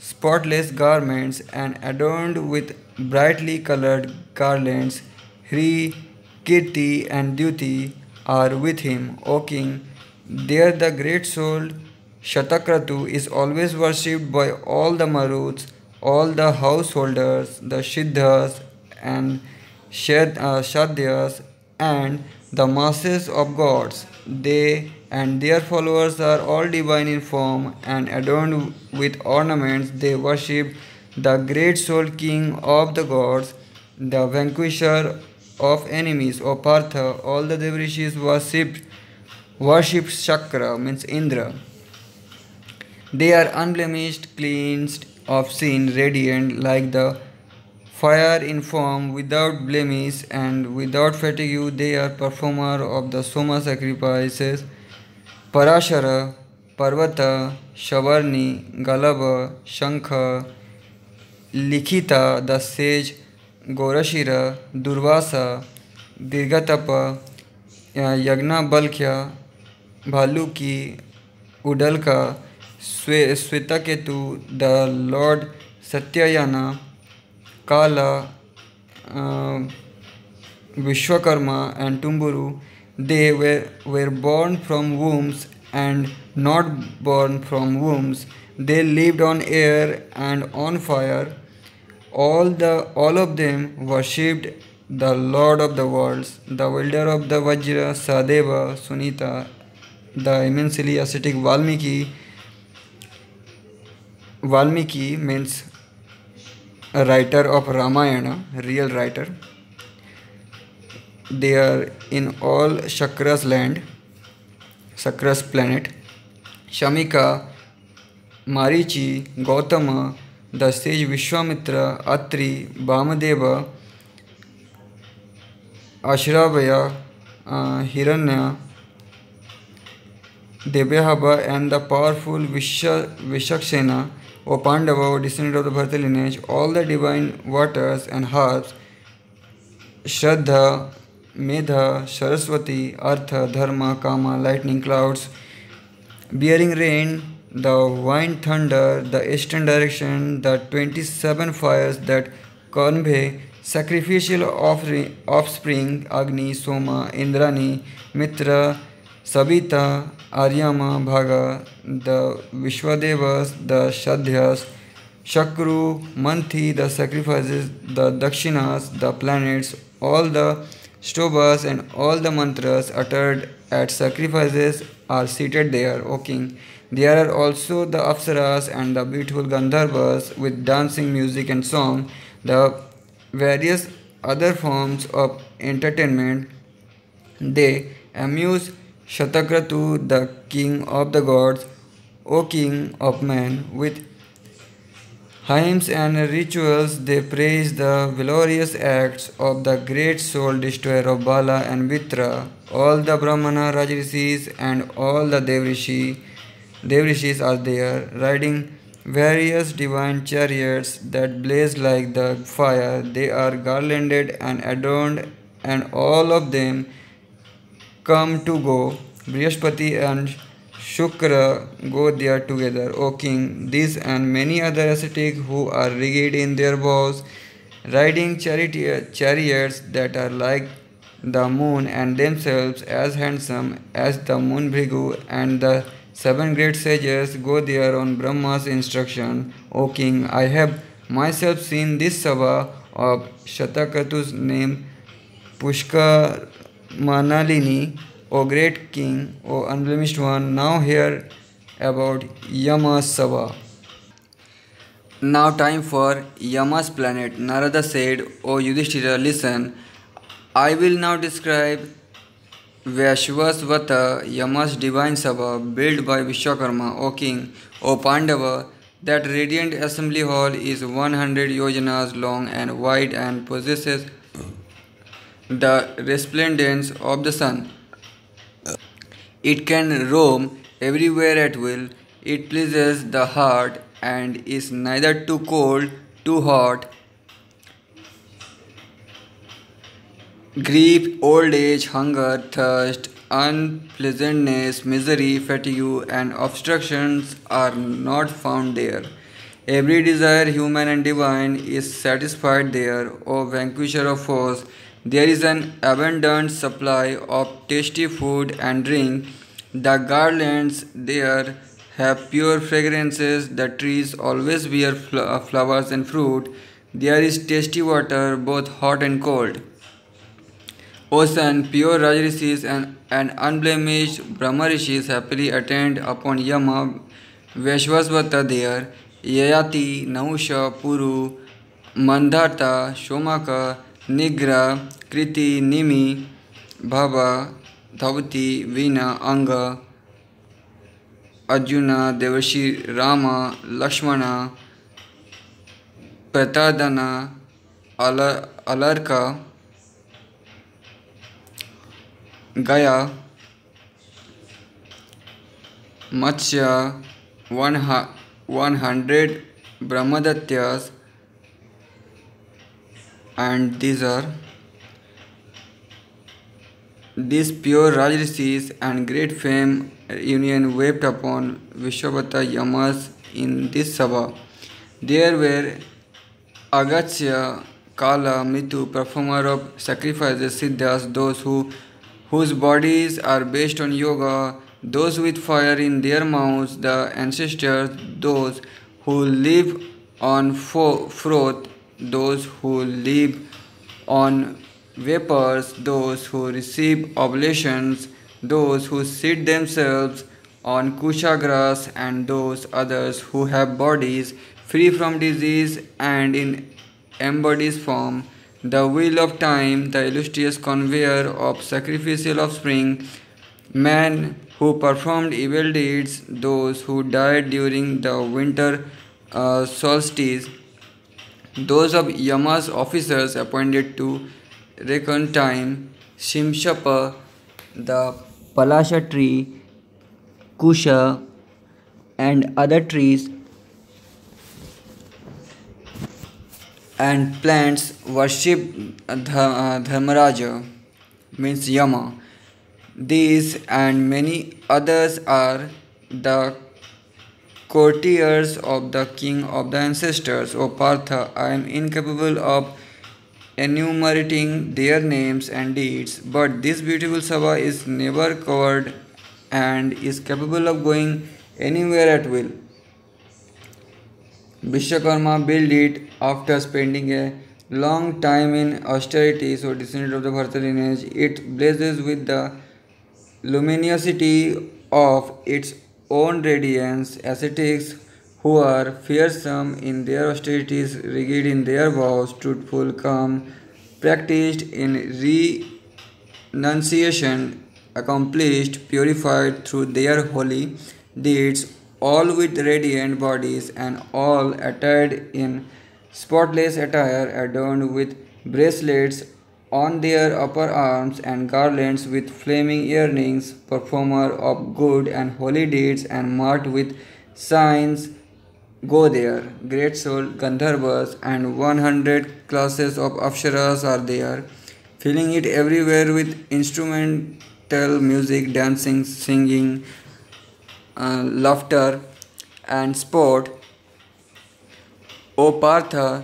spotless garments and adorned with brightly colored garlands. Hri, Kirti, and Duti are with him, O king. There the great soul Shatakratu is always worshipped by all the Maruts, all the householders, the Siddhas and Shadhyas, and the masses of gods. They and their followers are all divine in form and adorned with ornaments. They worship the great soul king of the gods, the vanquisher of enemies. O Partha, all the Devrishis worship Shakra, means Indra. They are unblemished, cleansed of sin, radiant like the fire in form, without blemish and without fatigue. They are performer of the Soma sacrifices. Parashara, Parvata, Shavarni, Galaba, Shankha, Likhita, the sage, Gorashira, Durvasa, Dirgatapa, Yajnavalkya, Bhaluki, Uddalaka, Shvetaketu, the lord Satyayana, Kala, Vishwakarma, and Tumburu. They were born from wombs and not born from wombs. They lived on air and on fire. All of them worshipped the Lord of the worlds, the builder of the Vajra, Sadeva, Sunita, the immensely ascetic Valmiki. Valmiki means a writer of Ramayana, real writer. They are in all Shakra's land, Shakra's planet. Shamika, Marichi, Gautama, the sage Vishwamitra, Atri, Vamadeva, Ashravaya, Hiranya, Devyahaba, and the powerful Vishaksena, O Pandava, O descendant of the Bharata lineage, all the divine waters and herbs, Shraddha, Medha, Saraswati, Artha, Dharma, Kama, lightning clouds, bearing rain, the wind thunder, the eastern direction, the 27 fires that convey sacrificial offspring, Agni, Soma, Indrani, Mitra, Sabita, Aryama, Bhaga, the Vishwadevas, the Shadhyas, Shakru, Manthi, the sacrifices, the Dakshinas, the planets, all the Stobhas and all the mantras uttered at sacrifices are seated there, O king. There are also the Apsaras and the beautiful Gandharvas with dancing, music, and song, the various other forms of entertainment. They amuse Shatakratu, the king of the gods, O king of men, with hymns and rituals. They praise the glorious acts of the great soul destroyer of Bala and Vitra. All the Brahmana, Rajarishis, and all the Devrishis are there, riding various divine chariots that blaze like the fire. They are garlanded and adorned, and all of them come to go. Brihaspati and Shukra go there together, O king. These and many other ascetics who are rigid in their vows, riding chariots that are like the moon and themselves as handsome as the moon Bhrigu, and the seven great sages go there on Brahma's instruction. O king, I have myself seen this Sabha of Shatakatu's name Pushkar Manalini. O great king, O unblemished one, now hear about Yama's Sabha. Now time for Yama's planet. Narada said, O Yudhishthira, listen. I will now describe Vaishvasvata, Yama's divine Sabha, built by Vishwakarma, O king. O Pandava, that radiant assembly hall is 100 yojanas long and wide and possesses the resplendence of the sun. It can roam everywhere at will. It pleases the heart and is neither too cold, too hot. Grief, old age, hunger, thirst, unpleasantness, misery, fatigue, and obstructions are not found there. Every desire, human and divine, is satisfied there, O vanquisher of foes. There is an abundant supply of tasty food and drink. The garlands there have pure fragrances. The trees always bear flowers and fruit. There is tasty water, both hot and cold. O son, pure Rajarishis and unblemished Brahmarishis happily attend upon Yama Vaishvasvata there. Yayati, Nahusha, Puru, Mandharta, Shomaka, Nigra, Kriti, Nimi, Bhava, Dhavati, Veena, Anga, Arjuna, Devashi, Rama, Lakshmana, Pratadana, Alarka, Gaya, Matsya, 100 Brahmadatyas, and these are These pure Rajrishis and great fame union wept upon Vishwabhata Yamas in this Sabha. There were Agastya, Kala, Mitu, performer of sacrifices, Siddhas, those whose bodies are based on yoga, those with fire in their mouths, the ancestors, those who live on froth, those who live on vapors, those who receive oblations, those who sit themselves on kusha grass, and those others who have bodies free from disease and in embodied form, the wheel of time, the illustrious conveyor of sacrificial offspring, men who performed evil deeds, those who died during the winter solstice, those of Yama's officers appointed to reckon time, Shimshapa, the Palasha tree, Kusha, and other trees and plants worship Dharmaraja, means Yama. These and many others are the courtiers of the king of the ancestors. O Partha, I am incapable of enumerating their names and deeds, but this beautiful Sabha is never covered and is capable of going anywhere at will. Vishwakarma built it after spending a long time in austerity, so descendant of the Bharata lineage. It blazes with the luminosity of its own radiance. Ascetics who are fearsome in their austerities, rigid in their vows, truthful, calm, practiced in renunciation, accomplished, purified through their holy deeds, all with radiant bodies and all attired in spotless attire, adorned with bracelets on their upper arms and garlands with flaming earrings, performer of good and holy deeds and marked with signs, go there. Great soul Gandharvas and 100 classes of Apsaras are there, filling it everywhere with instrumental music, dancing, singing, laughter, and sport. O Partha,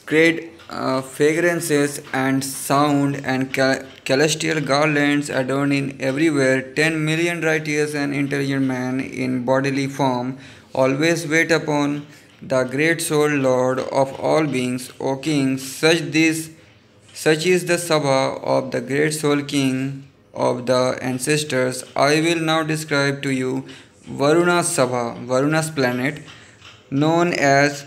great fragrances and sound and celestial garlands adorning everywhere, 10 million righteous and intelligent men in bodily form always wait upon the great soul Lord of all beings. O King, such is the Sabha of the great soul King of the ancestors. I will now describe to you Varuna's Sabha, Varuna's planet, known as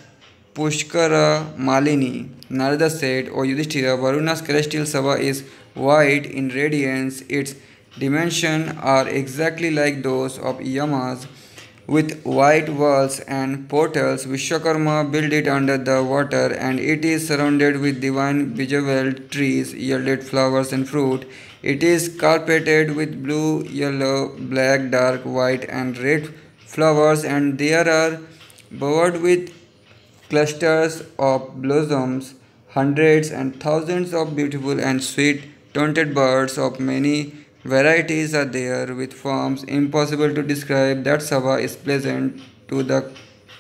Pushkara Malini. Narada said, O Yudhishthira, Varuna's celestial Sabha is white in radiance. Its dimensions are exactly like those of Yama's, with white walls and portals. Vishwakarma built it under the water, and it is surrounded with divine bejeweled trees, yielded flowers and fruit. It is carpeted with blue, yellow, black, dark, white, and red flowers, and there are bowered with clusters of blossoms. Hundreds and thousands of beautiful and sweet toned birds of many varieties are there, with forms impossible to describe. That Sabha is pleasant to the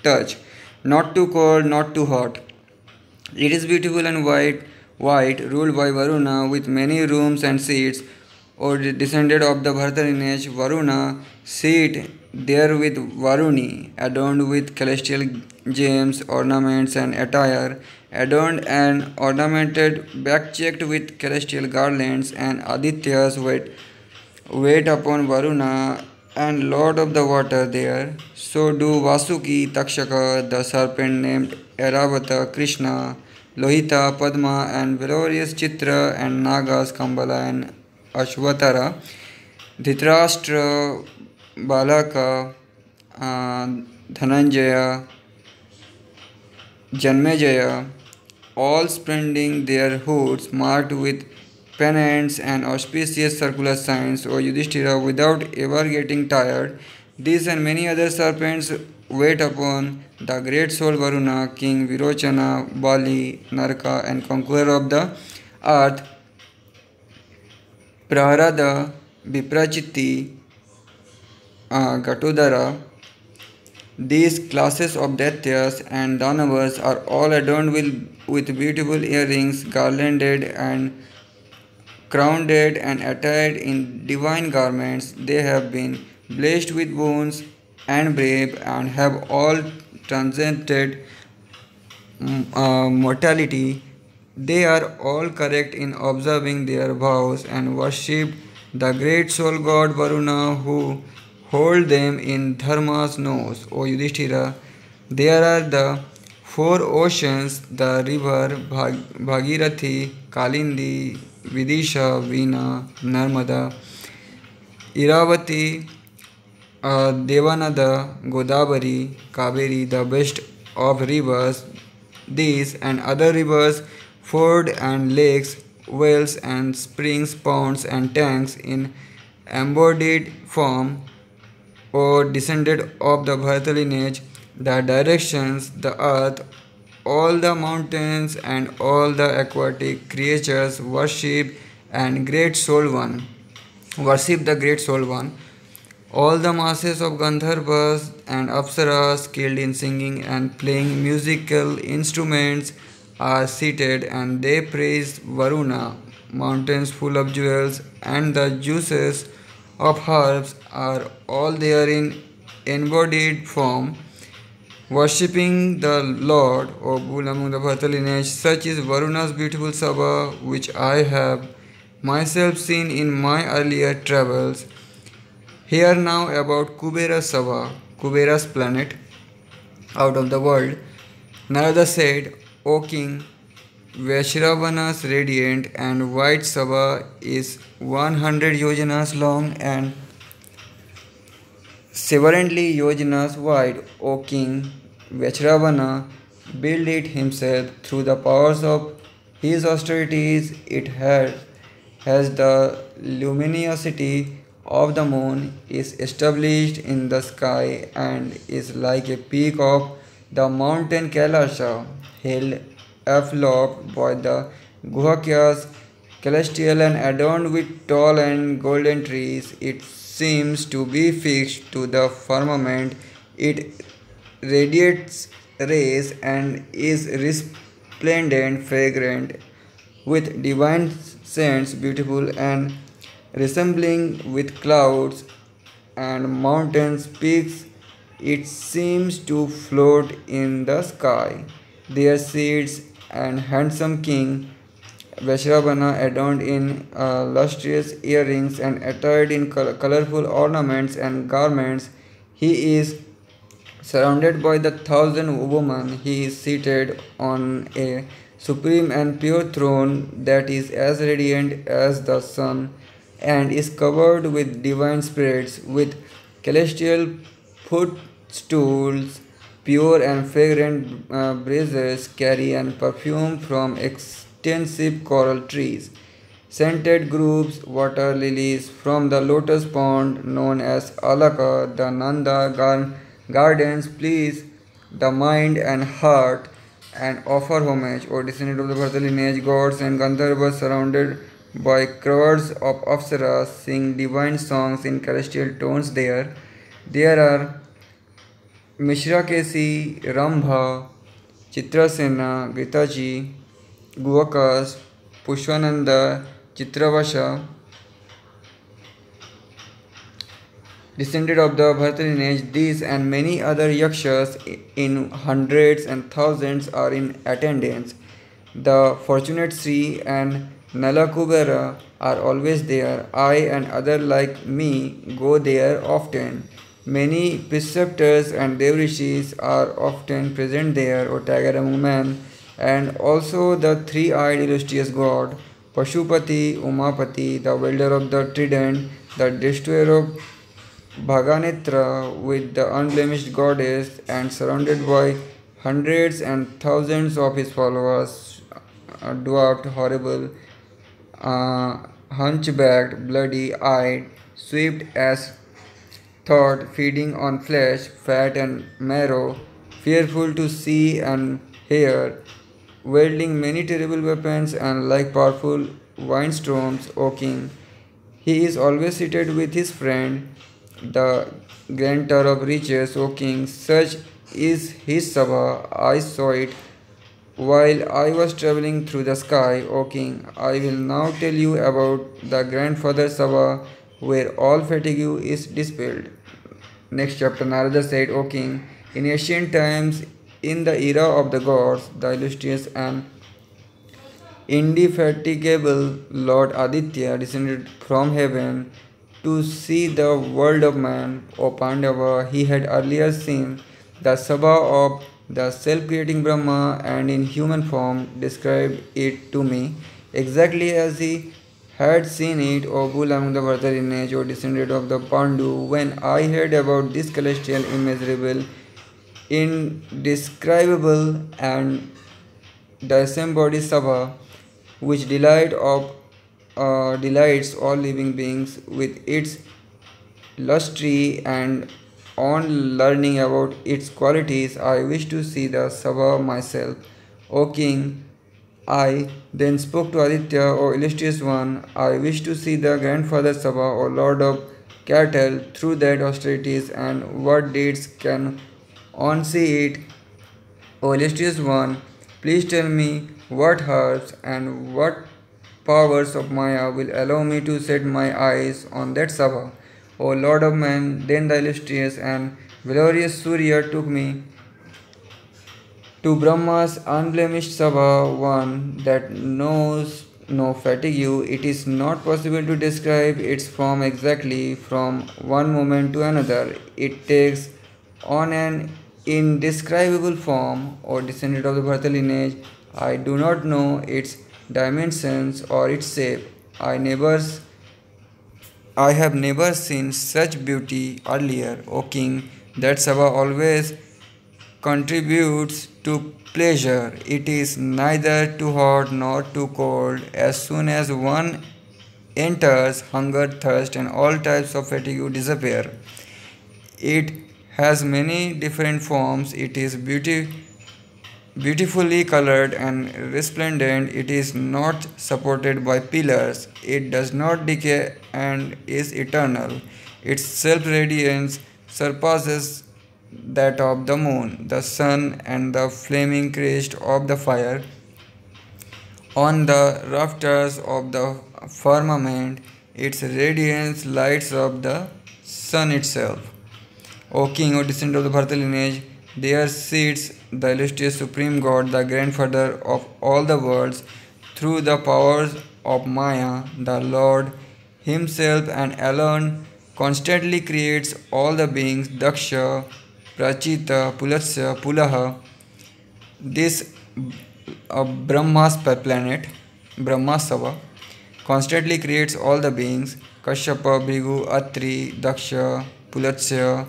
touch, not too cold, not too hot. It is beautiful and white, ruled by Varuna, with many rooms and seats. Or descended of the Bharata lineage, Varuna, seat there with Varuni, adorned with celestial gems, ornaments, and attire, adorned and ornamented, back checked with celestial garlands, and Adityas wait upon Varuna and Lord of the water there. So do Vasuki, Takshaka, the serpent named Airavata, Krishna, Lohita, Padma, and glorious Chitra, and Nagas, Kambala, and Ashvatara, Dhritarashtra, Balaka, Dhananjaya, Janmejaya, all spreading their hoods marked with pennants and auspicious circular signs. O Yudhishthira, without ever getting tired, these and many other serpents wait upon the great soul Varuna, King Virochana, Bali, Naraka, and conqueror of the earth. Praharada, Viprachiti, Gatodara. These classes of Daityas and Danavas are all adorned with beautiful earrings, garlanded and crowned and attired in divine garments. They have been blessed with boons and brave and have all transcended mortality. They are all correct in observing their vows and worship the great soul god Varuna who hold them in Dharma's nose. O Yudhishthira, there are the four oceans, the river Bhagirathi, Kalindi, Vidisha, Veena, Narmada, Iravati, Devanada, Godavari, Kaveri, the best of rivers. These and other rivers, ford and lakes, wells and springs, ponds and tanks in embodied form or descended of the Bharata lineage, the directions, the earth, all the mountains and all the aquatic creatures worship and great soul one. Worship the great soul one. All the masses of Gandharvas and Apsaras skilled in singing and playing musical instruments are seated and they praise Varuna. Mountains full of jewels and the juices of herbs are all there in embodied form, worshipping the Lord, O bull among the Bharata lineage. Such is Varuna's beautiful Sabha, which I have myself seen in my earlier travels. Here now about Kubera Sabha, Kubera's planet, out of the world. Narada said, O king, Vaishravana's radiant and white Sabha is 100 yojanas long and 70 yojanas wide. O king, Vaishravana built it himself through the powers of his austerities. It has the luminosity of the moon, is established in the sky and is like a peak of the mountain Kailasha, held aloft by the Guhakyas, celestial and adorned with tall and golden trees. It seems to be fixed to the firmament. It radiates rays and is resplendent, fragrant, with divine scents, beautiful and resembling with clouds and mountains peaks. It seems to float in the sky. There sits an handsome king, Vaishravana, adorned in lustrous earrings and attired in colorful ornaments and garments. He is surrounded by the thousand women. He is seated on a supreme and pure throne that is as radiant as the sun and is covered with divine spirits, with celestial footstools. Pure and fragrant breezes carry and perfume from extensive coral trees. Scented groves, water lilies from the lotus pond known as Alaka, the Nanda gardens please the mind and heart and offer homage. O descendant of the Bharata lineage, gods and Gandharvas surrounded by crowds of Apsaras sing divine songs in celestial tones there. There are Mishrakesi, Rambha, Chitrasena, Gitaji, Guvakas, Pushwananda, Chitravasha, descended of the Bharata lineage. These and many other yakshas in hundreds and thousands are in attendance. The fortunate Sri and Nalakubera are always there. I and others like me go there often. Many preceptors and devrishis are often present there, O tiger among men, and also the three-eyed illustrious god, Pashupati, Umapati, the wielder of the trident, the destroyer of Bhaganitra with the unblemished goddess, and surrounded by hundreds and thousands of his followers, dwarfed, horrible, hunchbacked, bloody-eyed, swift as thought, feeding on flesh, fat and marrow, fearful to see and hear, wielding many terrible weapons and like powerful windstorms, O king. He is always seated with his friend, the grantor of riches, O king. Such is his Sabha. I saw it while I was traveling through the sky, O king. I will now tell you about the grandfather Sabha, where all fatigue is dispelled. Next chapter, Narada said, O king, in ancient times, in the era of the gods, the illustrious and indefatigable Lord Aditya descended from heaven to see the world of man. O Pandava, he had earlier seen the Sabha of the self-creating Brahma and in human form described it to me exactly as he had seen it, O bull among the Varta lineage, O descendant of the Pandu. When I heard about this celestial, immeasurable, indescribable, and disembodied Sabha, which delights all living beings with its lustre, and on learning about its qualities, I wish to see the Sabha myself. O king, I then spoke to Aditya, O illustrious one, I wish to see the grandfather Sabha, O lord of cattle, through that austerities and what deeds can on see it. O illustrious one, please tell me what herbs and what powers of Maya will allow me to set my eyes on that Sabha. O Lord of men, then the illustrious and glorious Surya took me to Brahma's unblemished Sabha, one that knows no fatigue. It is not possible to describe its form exactly from one moment to another. It takes on an indescribable form, or descendant of the Bharata lineage. I do not know its dimensions or its shape. I have never seen such beauty earlier, O king. That Sabha always contributes to pleasure. It is neither too hot nor too cold. As soon as one enters, hunger, thirst, and all types of fatigue disappear. It has many different forms. It is beautifully colored and resplendent. It is not supported by pillars. It does not decay and is eternal. Its self radiance surpasses that of the moon, the sun, and the flaming crest of the fire. On the rafters of the firmament, its radiance lights up the sun itself. O king, O descendant of the Bharata lineage, there sits the illustrious supreme God, the grandfather of all the worlds, through the powers of Maya, the Lord himself and alone constantly creates all the beings, Daksha, Prachita, Pulasya, Pulaha. This Brahma's planet, Brahmasava, constantly creates all the beings, Kashyapa, Bhrigu, Atri, Daksha, Pulatsya,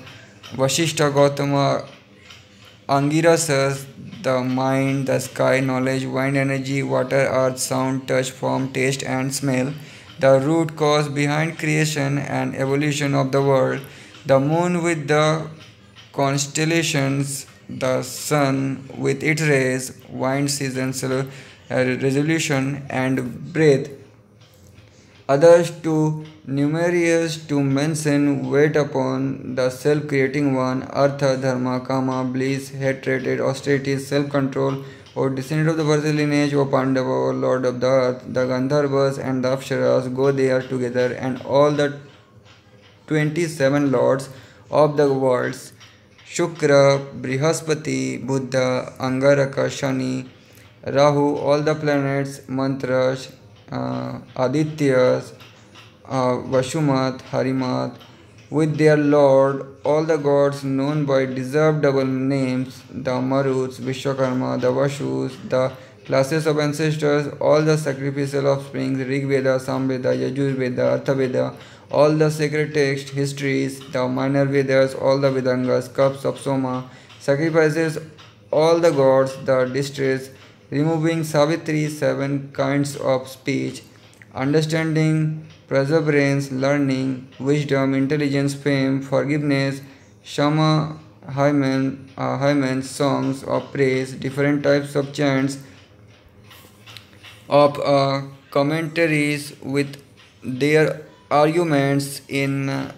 Vashishta, Gautama, Angirasas, the mind, the sky, knowledge, wind energy, water, earth, sound, touch, form, taste, and smell, the root cause behind creation and evolution of the world, the moon with the constellations, the sun with its rays, wind, season, resolution, and breath. Others too numerous to mention wait upon the self-creating one, Artha, Dharma, Kama, bliss, hatred, austerity, self-control, O descendant of the Bharata lineage, O Pandava, O Lord of the earth, the Gandharvas and the Apsaras go there together, and all the 27 lords of the worlds, Shukra, Brihaspati, Buddha, Angaraka, Shani, Rahu, all the planets, Mantras, Adityas, Vashumat, Harimat, with their lord, all the gods known by deserved double names, the Maruts, Vishwakarma, the Vashus, the classes of ancestors, all the sacrificial offsprings, Rig Veda, Samveda, Yajur Veda, Arthaveda, all the sacred texts, histories, the minor Vedas, all the Vedangas, cups of Soma, sacrifices, all the gods, the distress, removing Savitri, 7 kinds of speech, understanding, perseverance, learning, wisdom, intelligence, fame, forgiveness, Shama, Hymen, songs of praise, different types of chants, of commentaries with their arguments in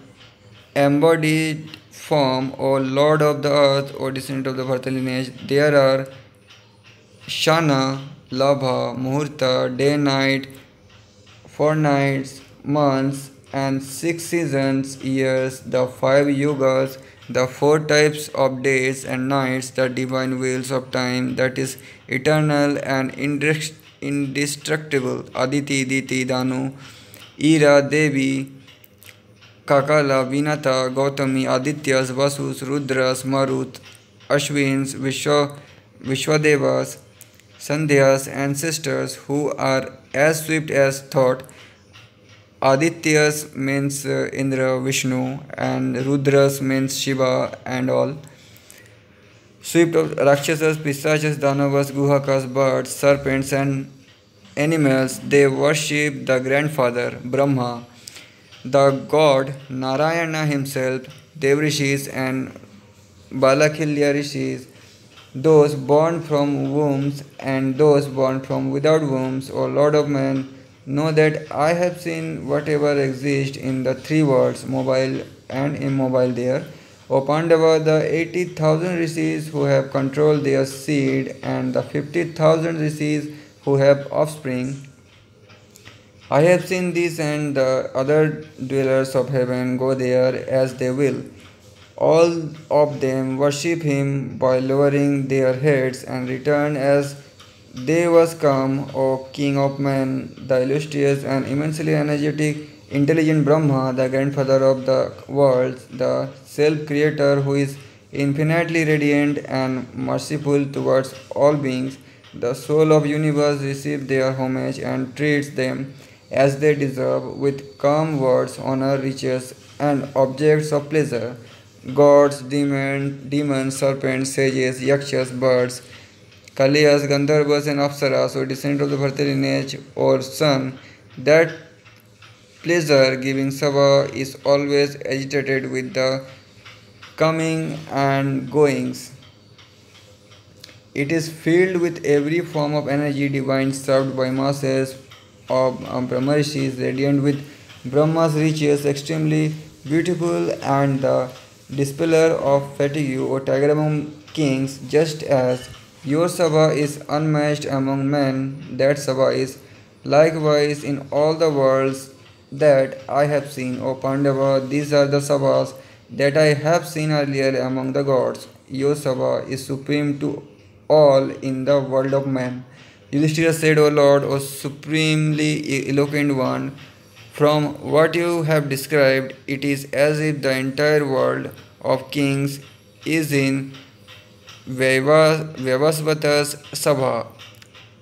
embodied form, O Lord of the earth, O descendant of the fertile lineage. There are Shana, Labha, Muhurta, day, night, 4 nights, months, and 6 seasons, years, the 5 yugas, the 4 types of days and nights, the divine wheels of time that is eternal and indestructible. Aditi, Diti, Danu, Ira, Devi, Kakala, Vinata, Gautami, Adityas, Vasus, Rudras, Marut, Ashwins, Vishwadevas, Sandhyas, ancestors who are as swift as thought. Adityas means Indra, Vishnu, and Rudras means Shiva and all. Swift of Rakshasas, Pisachas, Danavas, Guhakas, birds, serpents, and animals, they worship the grandfather, Brahma, the god Narayana himself, Devrishis, and Balakilya rishis, those born from wombs and those born from without wombs, O Lord of men, know that I have seen whatever exists in the 3 worlds, mobile and immobile there. O Pandava, the 80,000 rishis who have controlled their seed and the 50,000 rishis who have offspring. I have seen these and the other dwellers of heaven go there as they will. All of them worship him by lowering their heads and return as they was come, O King of men, the illustrious and immensely energetic, intelligent Brahma, the grandfather of the worlds, the self-creator who is infinitely radiant and merciful towards all beings. The soul of universe receives their homage and treats them as they deserve with calm words, honor, riches, and objects of pleasure. Gods, demons, serpents, sages, yakshas, birds, Kaliyas, Gandharvas, and Apsaras, or descendant of the fertile lineage or son, that pleasure giving Sabha is always agitated with the coming and goings. It is filled with every form of energy divine served by masses of Brahmarishis, radiant with Brahma's riches, extremely beautiful, and the dispeller of fatigue, O tiger among kings, just as your Sabha is unmatched among men, that Sabha is likewise in all the worlds that I have seen, O Pandava. These are the Sabhas that I have seen earlier among the gods. Your Sabha is supreme to all in the world of men. Yudhishthira said, O Lord, O supremely eloquent one, from what you have described, it is as if the entire world of kings is in Vyavasvata's Sabha.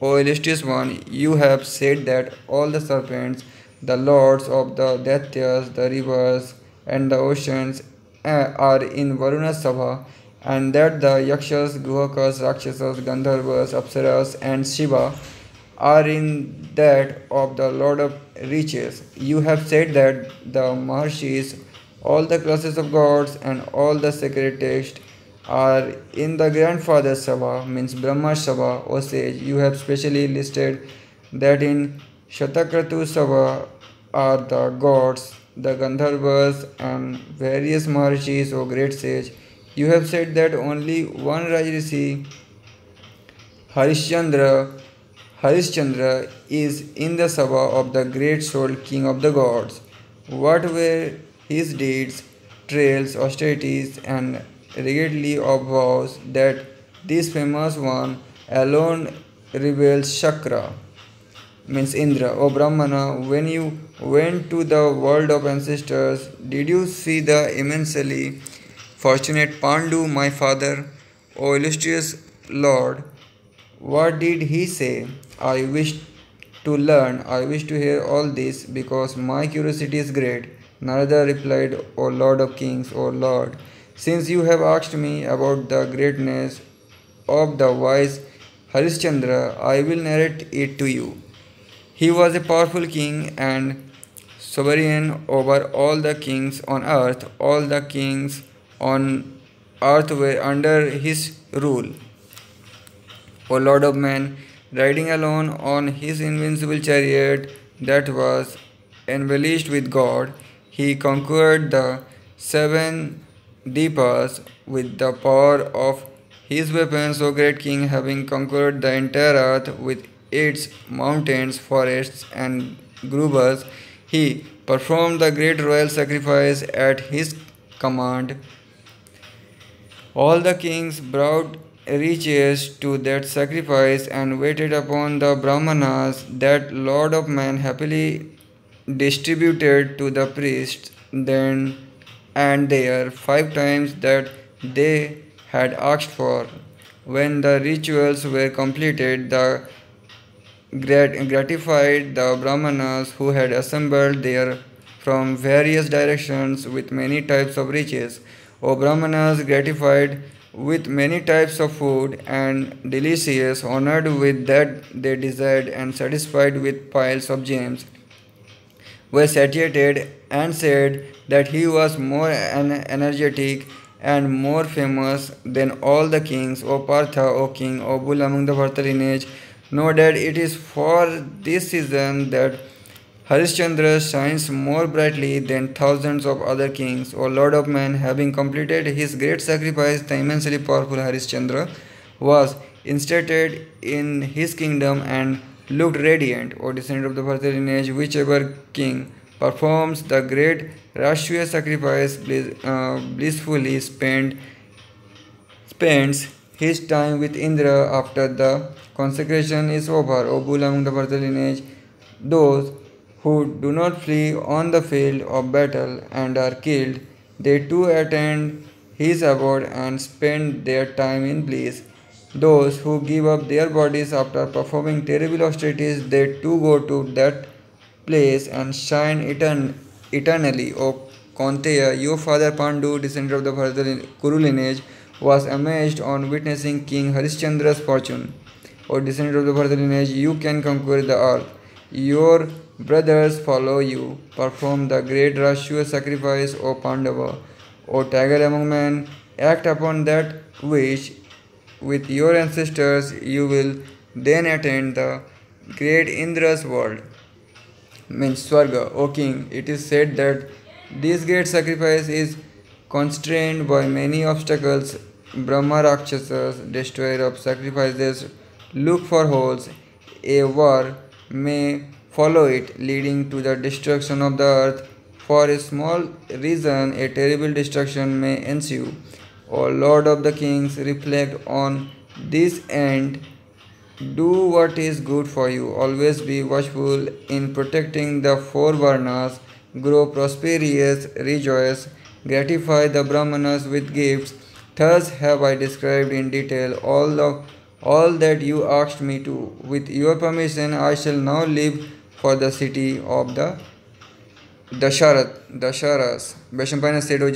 O illustrious one, you have said that all the serpents, the lords of the Daityas, the rivers, and the oceans are in Varuna's Sabha, and that the Yakshas, Guhakas, Rakshasas, Gandharvas, Apsaras, and Shiva are in that of the Lord of Riches. You have said that the Maharshis, all the classes of gods, and all the sacred texts are in the grandfather Sabha, means Brahma Sabha. O sage, you have specially listed that in Shatakratu Sabha are the gods, the Gandharvas, and various Maharshis, O great sage. You have said that only one Rajrishi, Harishchandra, is in the Sabha of the great souled king of the gods. What were his deeds, trails, austerities, and regardly of vows that this famous one alone reveals Shakra, means Indra. O Brahmana, when you went to the world of ancestors, did you see the immensely fortunate Pandu, my father? O illustrious Lord, what did he say? I wish to learn, I wish to hear all this, because my curiosity is great. Narada replied, O Lord of kings, O Lord, since you have asked me about the greatness of the wise Harishchandra, I will narrate it to you. He was a powerful king and sovereign over all the kings on earth. All the kings on earth were under his rule. O Lord of men, riding alone on his invincible chariot that was embellished with God. He conquered the seven deepas with the power of his weapons, O great king, having conquered the entire earth with its mountains, forests, and groves. He performed the great royal sacrifice at his command. All the kings brought riches to that sacrifice and waited upon the Brahmanas that Lord of Man happily distributed to the priests then and there 5 times that they had asked for. When the rituals were completed, the gratified the Brahmanas who had assembled there from various directions with many types of riches. O Brahmanas, gratified with many types of food and delicious, honored with that they desired, and satisfied with piles of gems, were satiated and said that he was more energetic and more famous than all the kings. O Partha, O king, O bull among the Bharata lineage, know that it is for this reason that Harishchandra shines more brightly than thousands of other kings. O Lord of Man, having completed his great sacrifice, the immensely powerful Harishchandra was instated in his kingdom and looked radiant. O descendant of the Bharata lineage, whichever king performs the great Rashtriya sacrifice blissfully spends his time with Indra after the consecration is over. O bull among the Bharata lineage, those who do not flee on the field of battle and are killed, they too attend his abode and spend their time in bliss. Those who give up their bodies after performing terrible austerities, they too go to that place and shine eternally. O Kaunteya, your father Pandu, descendant of the Bharata Kuru lineage, was amazed on witnessing King Harishchandra's fortune. O descendant of the Bharata lineage, you can conquer the earth. Your brothers follow you. Perform the great Rashtriya sacrifice, O Pandava. O tiger among men, act upon that wish. With your ancestors, you will then attain the great Indra's world, means Swarga. O king, it is said that this great sacrifice is constrained by many obstacles. Brahma Rakshasas, destroyer of sacrifices, look for holes. A war may follow it, leading to the destruction of the earth. For a small reason, a terrible destruction may ensue. O Lord of the Kings, reflect on this and do what is good for you. Always be watchful in protecting the four varnas. Grow prosperous, rejoice, gratify the Brahmanas with gifts. Thus have I described in detail all that you asked me to. With your permission, I shall now leave for the city of the Dasharas. Vaishampayana said, O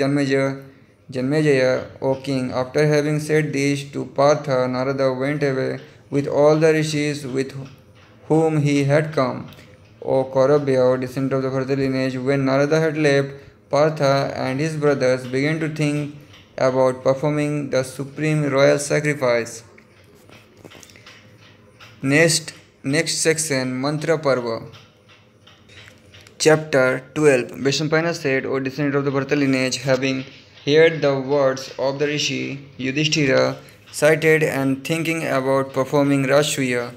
Janmejaya, O king, after having said this to Partha, Narada went away with all the rishis with whom he had come. O Kaurabhya, O descendant of the Bharata lineage, when Narada had left, Partha and his brothers began to think about performing the supreme royal sacrifice. Next section, Mantra Parva. Chapter 12. Vaishampayana said, O descendant of the Bharata lineage, having heard the words of the Rishi, Yudhishthira, cited and thinking about performing Rashtriya,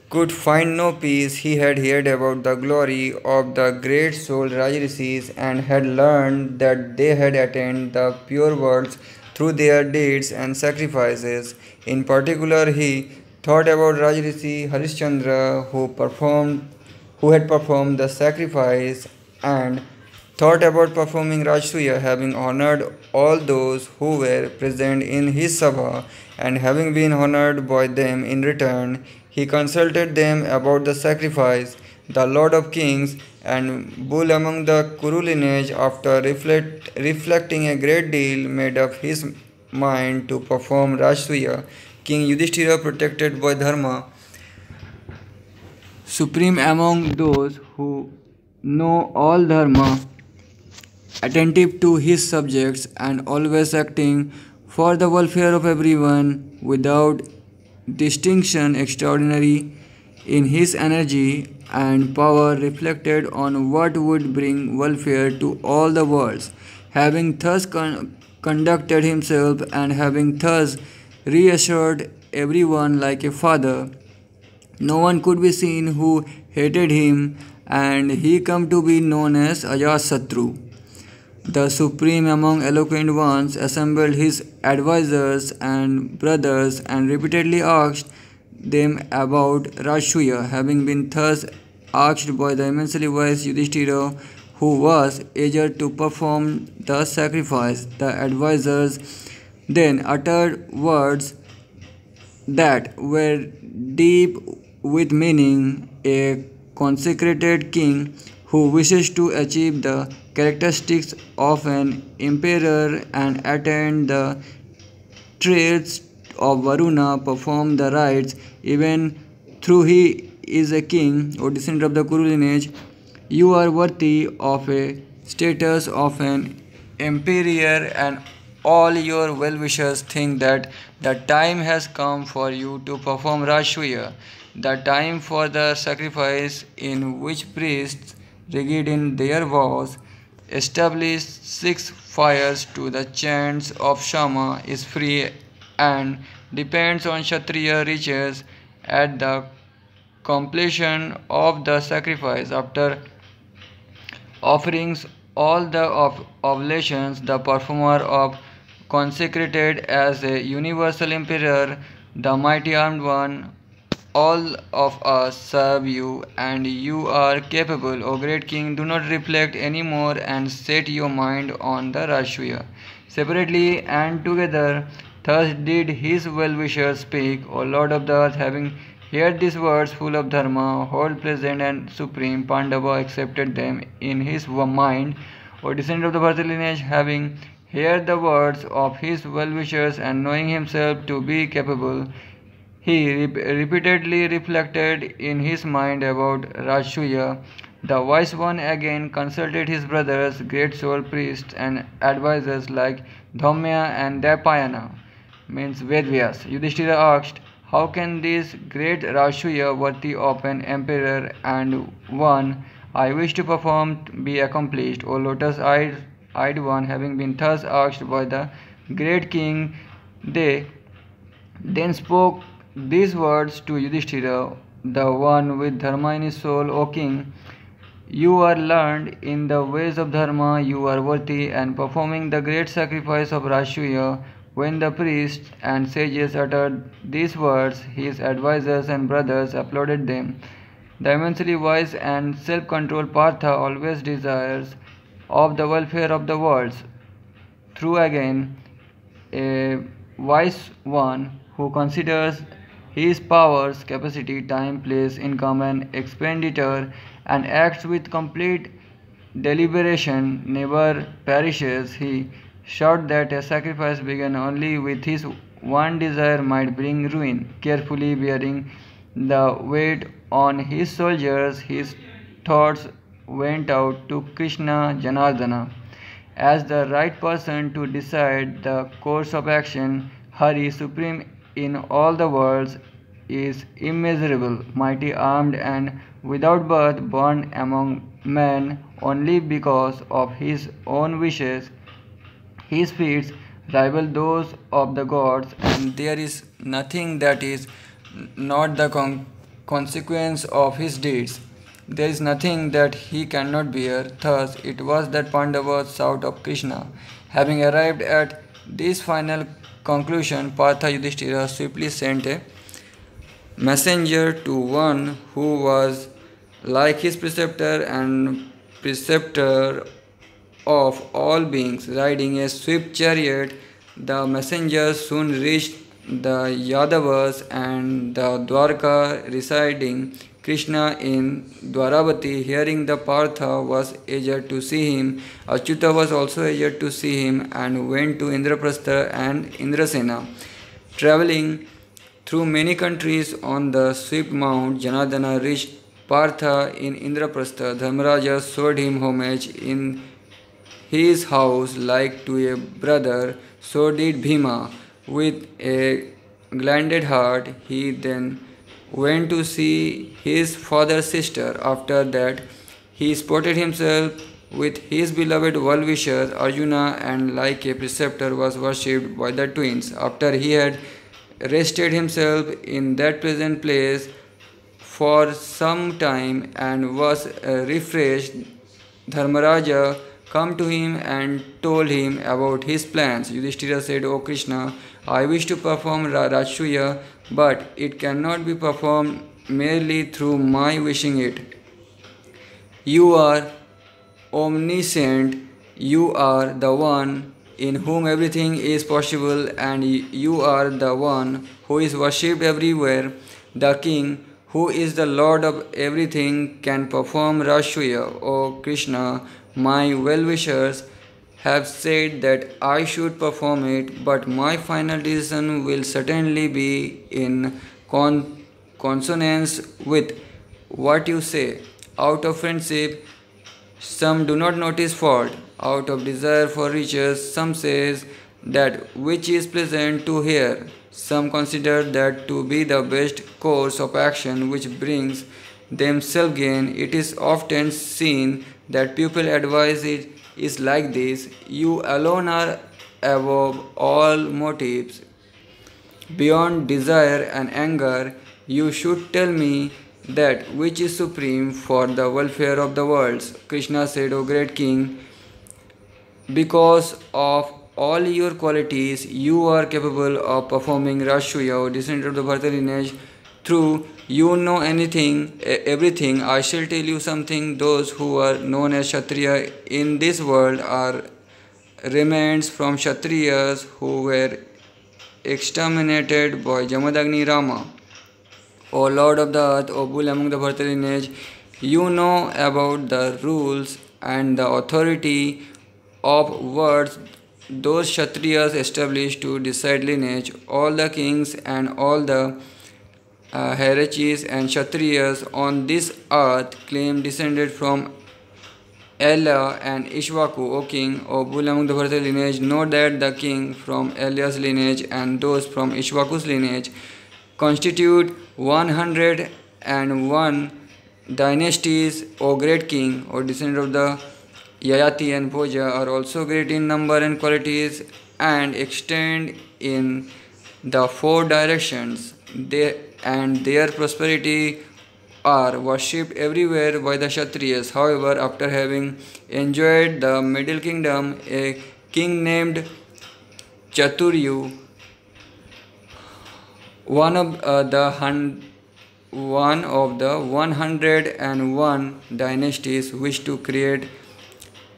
could find no peace. He had heard about the glory of the great souled Rajrishis and had learned that they had attained the pure worlds through their deeds and sacrifices. In particular, he thought about Rajrishi Harishchandra, who had performed the sacrifice, and thought about performing Rajsuya, having honored all those who were present in his sabha, and having been honored by them in return, he consulted them about the sacrifice. The Lord of Kings and bull among the Kuru lineage, after reflecting a great deal, made up his mind to perform Rajsuya. King Yudhishthira, protected by Dharma, supreme among those who know all Dharma, attentive to his subjects, and always acting for the welfare of everyone without distinction, extraordinary in his energy and power reflected on what would bring welfare to all the worlds. Having thus conducted himself and having thus reassured everyone like a father, no one could be seen who hated him, and he come to be known as Ajasatru. The supreme among eloquent ones assembled his advisers and brothers and repeatedly asked them about Rashtriya, having been thus asked by the immensely wise Yudhishthira, who was eager to perform the sacrifice. The advisers then uttered words that were deep with meaning. A consecrated king who wishes to achieve the characteristics of an emperor and attain the traits of Varuna, perform the rites even though he is a king or descendant of the Kuru lineage. You are worthy of a status of an emperor, and all your well-wishers think that the time has come for you to perform Rashtriya, the time for the sacrifice in which priests, rigid in their vows, establish 6 fires to the chants of Shama, is free and depends on Kshatriya riches at the completion of the sacrifice. After offerings all the oblations, the performer of consecrated as a universal emperor, the mighty armed one, all of us serve you, and you are capable, O great king. Do not reflect any more and set your mind on the Rashtriya. Separately and together, thus did his well-wishers speak. O Lord of the earth, having heard these words full of dharma, whole present and supreme, Pandava accepted them in his mind. O descendant of the Bharata lineage, having heard the words of his well-wishers and knowing himself to be capable, he repeatedly reflected in his mind about Rashtriya. The wise one again consulted his brothers, great soul priests and advisers like Dhaumya and Dapayana, means Vedvyas. Yudhishthira asked, how can this great Rashtriya, worthy of an emperor and one I wish to perform, be accomplished? O lotus-eyed one, having been thus asked by the great king, they then spoke these words to Yudhishthira, the one with dharma in his soul. O king, you are learned in the ways of dharma, you are worthy and performing the great sacrifice of Rashtriya. When the priests and sages uttered these words, his advisers and brothers applauded them. The immensely wise and self-controlled Partha always desires of the welfare of the worlds. Through again, a wise one who considers his powers, capacity, time, place, income, and expenditure, and acts with complete deliberation, never perishes. He showed that a sacrifice begun only with his one desire might bring ruin. Carefully bearing the weight on his shoulders, his thoughts went out to Krishna Janardana as the right person to decide the course of action. Hari, supreme in all the worlds, is immeasurable, mighty, armed, and without birth, born among men only because of his own wishes. His feats rival those of the gods, and there is nothing that is not the consequence of his deeds. There is nothing that he cannot bear. Thus it was that Pandavas sought of Krishna. Having arrived at this final conclusion, Partha Yudhishthira swiftly sent a messenger to one who was like his preceptor and preceptor of all beings, riding a swift chariot. The messenger soon reached the Yadavas and the Dwarka residing Krishna in Dwaravati. Hearing the Partha was eager to see him, Achyuta was also eager to see him and went to Indraprastha and Indrasena. Traveling through many countries on the swift mount, Janardana reached Partha in Indraprastha. Dharmaraja showed him homage in his house like to a brother. So did Bhima. With a glad heart, he then went to see his father's sister. After that, he spotted himself with his beloved well-wisher Arjuna and like a preceptor was worshipped by the twins. After he had rested himself in that pleasant place for some time and was refreshed, Dharmaraja came to him and told him about his plans. Yudhishthira said, O Krishna, I wish to perform Rajsuya, but it cannot be performed merely through my wishing it. You are omniscient, you are the one in whom everything is possible, and you are the one who is worshipped everywhere. The king, who is the lord of everything, can perform Rajsuya. O Krishna, my well-wishers have said that I should perform it, but my final decision will certainly be in consonance with what you say. Out of friendship, some do not notice fault. Out of desire for riches, some says that which is pleasant to hear. Some consider that to be the best course of action which brings them self-gain. It is often seen that people advise it is like this. You alone are above all motives. Beyond desire and anger, you should tell me that which is supreme for the welfare of the worlds. Krishna said, O great king, because of all your qualities, you are capable of performing Rajsuya, O descendant of the Bharata lineage. Through you know everything. I shall tell you something. Those who are known as Kshatriya in this world are remnants from Kshatriyas who were exterminated by Jamadagni Rama. O Lord of the earth, O bull among the Bharata lineage, you know about the rules and the authority of words those Kshatriyas established to decide lineage. All the kings and all the hierarchies and Kshatriyas on this earth claim descended from Ella and Ishwaku. O king, O bull among the Bharata lineage, know that the king from Elia's lineage and those from Ishwaku's lineage constitute 101 dynasties. O great king, O descendant of the Yayati and Bhoja, are also great in number and qualities and extend in the four directions. Their prosperity are worshipped everywhere by the Kshatriyas. However, after having enjoyed the middle kingdom, a king named Chaturyu, one of the 101 dynasties, wished to create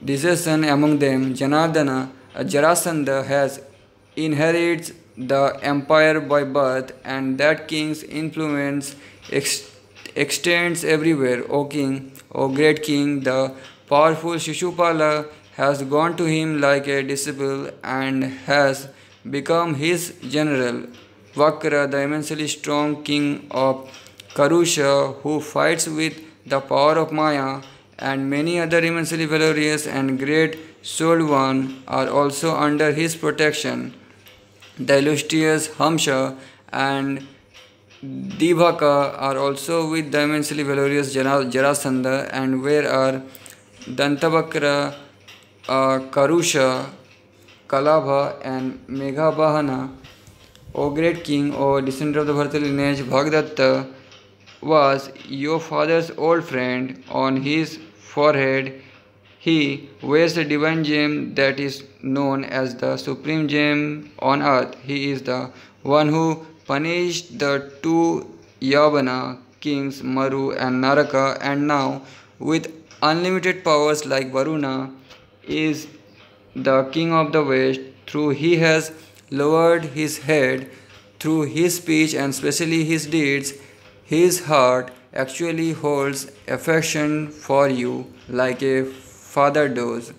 dissension among them. Jarasandha has inherited the empire by birth, and that king's influence extends everywhere. O king, O great king, the powerful Shishupala has gone to him like a disciple and has become his general. Vakra, the immensely strong king of Karusha, who fights with the power of Maya, and many other immensely valorous and great souled ones are also under his protection. The illustrious Hamsa and Dibhaka are also with the immensely valorous Jarasandha, and where are Dantavakra, Karusha, Kalabha, and Meghabahana. O great king, O descendant of the Bharata lineage, Bhagadatta was your father's old friend. On his forehead he wears a divine gem that is known as the supreme gem on earth. He is the one who punished the two Yavana kings Maru and Naraka, and now with unlimited powers like Varuna is the king of the west. Through he has lowered his head, through his speech and especially his deeds, his heart actually holds affection for you like a father does.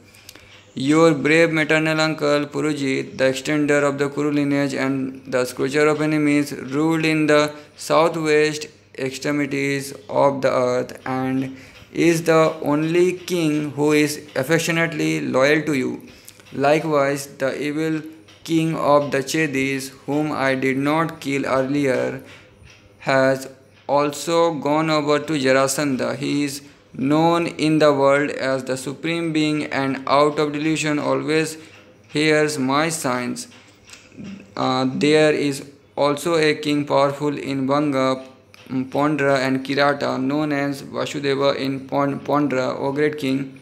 Your brave maternal uncle Purujit, the extender of the Kuru lineage and the scourger of enemies, ruled in the southwest extremities of the earth and is the only king who is affectionately loyal to you. Likewise, the evil king of the Chedis, whom I did not kill earlier, has also gone over to Jarasandha. He is known in the world as the supreme being and out of delusion always hears my signs. There is also a king powerful in Vanga, Pondra and Kirata known as Vasudeva in Pondra, O great king.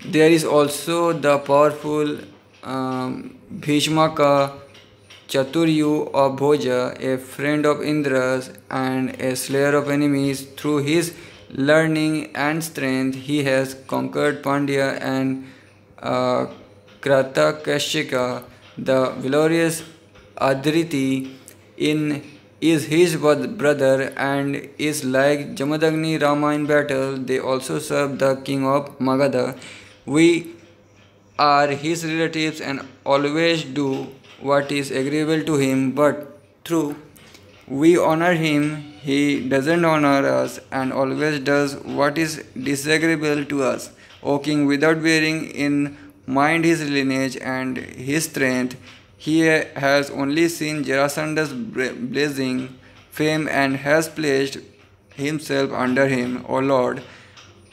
There is also the powerful Bhishmaka Chaturyu of Bhoja, a friend of Indra's and a slayer of enemies. Through his learning and strength, he has conquered Pandya and uh, Kratakashika. The glorious Adriti in is his brother and is like Jamadagni Rama in battle. They also serve the king of Magadha. We are his relatives and always do what is agreeable to him, but through we honor him, he doesn't honor us and always does what is disagreeable to us. O king, without bearing in mind his lineage and his strength, he has only seen Jarasandha's blazing fame and has placed himself under him. O Lord,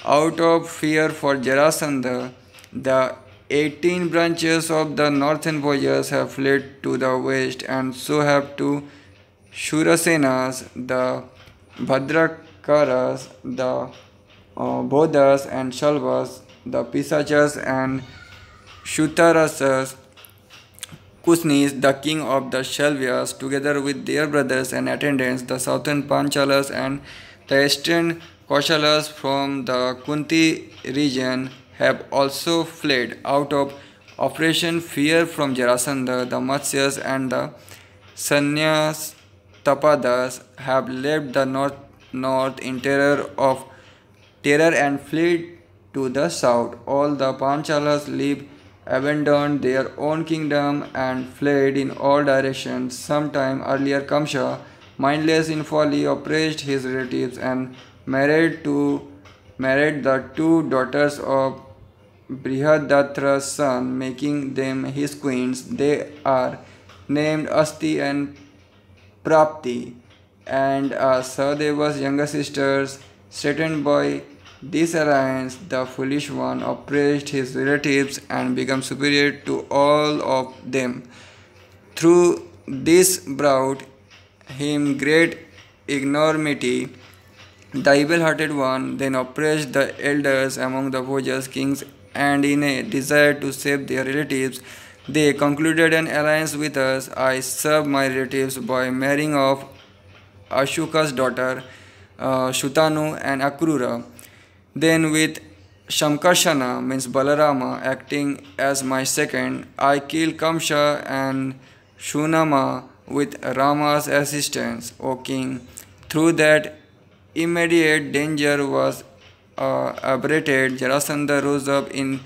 out of fear for Jarasandha, the 18 branches of the northern warriors have fled to the west, and so have two Shurasenas, the Bhadrakaras, the Bodhas and Shalvas, the Pisachas and Shutarasas, Kusnis, the king of the Shalvyas, together with their brothers and attendants, the southern Panchalas and the eastern Koshalas from the Kunti region, have also fled out of Operation Fear from Jarasandha. The Matsyas and the Sanyas Tapadas have left the north in terror and fled to the south. All the Panchalas abandoned their own kingdom and fled in all directions. Sometime earlier, Kamsa, mindless in folly, oppressed his relatives and married the two daughters of Brihadatra's son, making them his queens. They are named Asti and Prapti, and are Sahadeva's younger sisters. Threatened by this alliance, the foolish one oppressed his relatives and became superior to all of them. Through this brought him great ignominy. The evil-hearted one then oppressed the elders among the Bhojas kings, and in a desire to save their relatives, they concluded an alliance with us. I served my relatives by marrying off Ashoka's daughter, Shutanu and Akrura. Then with Shamkarshana, means Balarama, acting as my second, I killed Kamsa and Shunama with Rama's assistance, O king. Through that immediate danger was abated, Jarasandha rose up in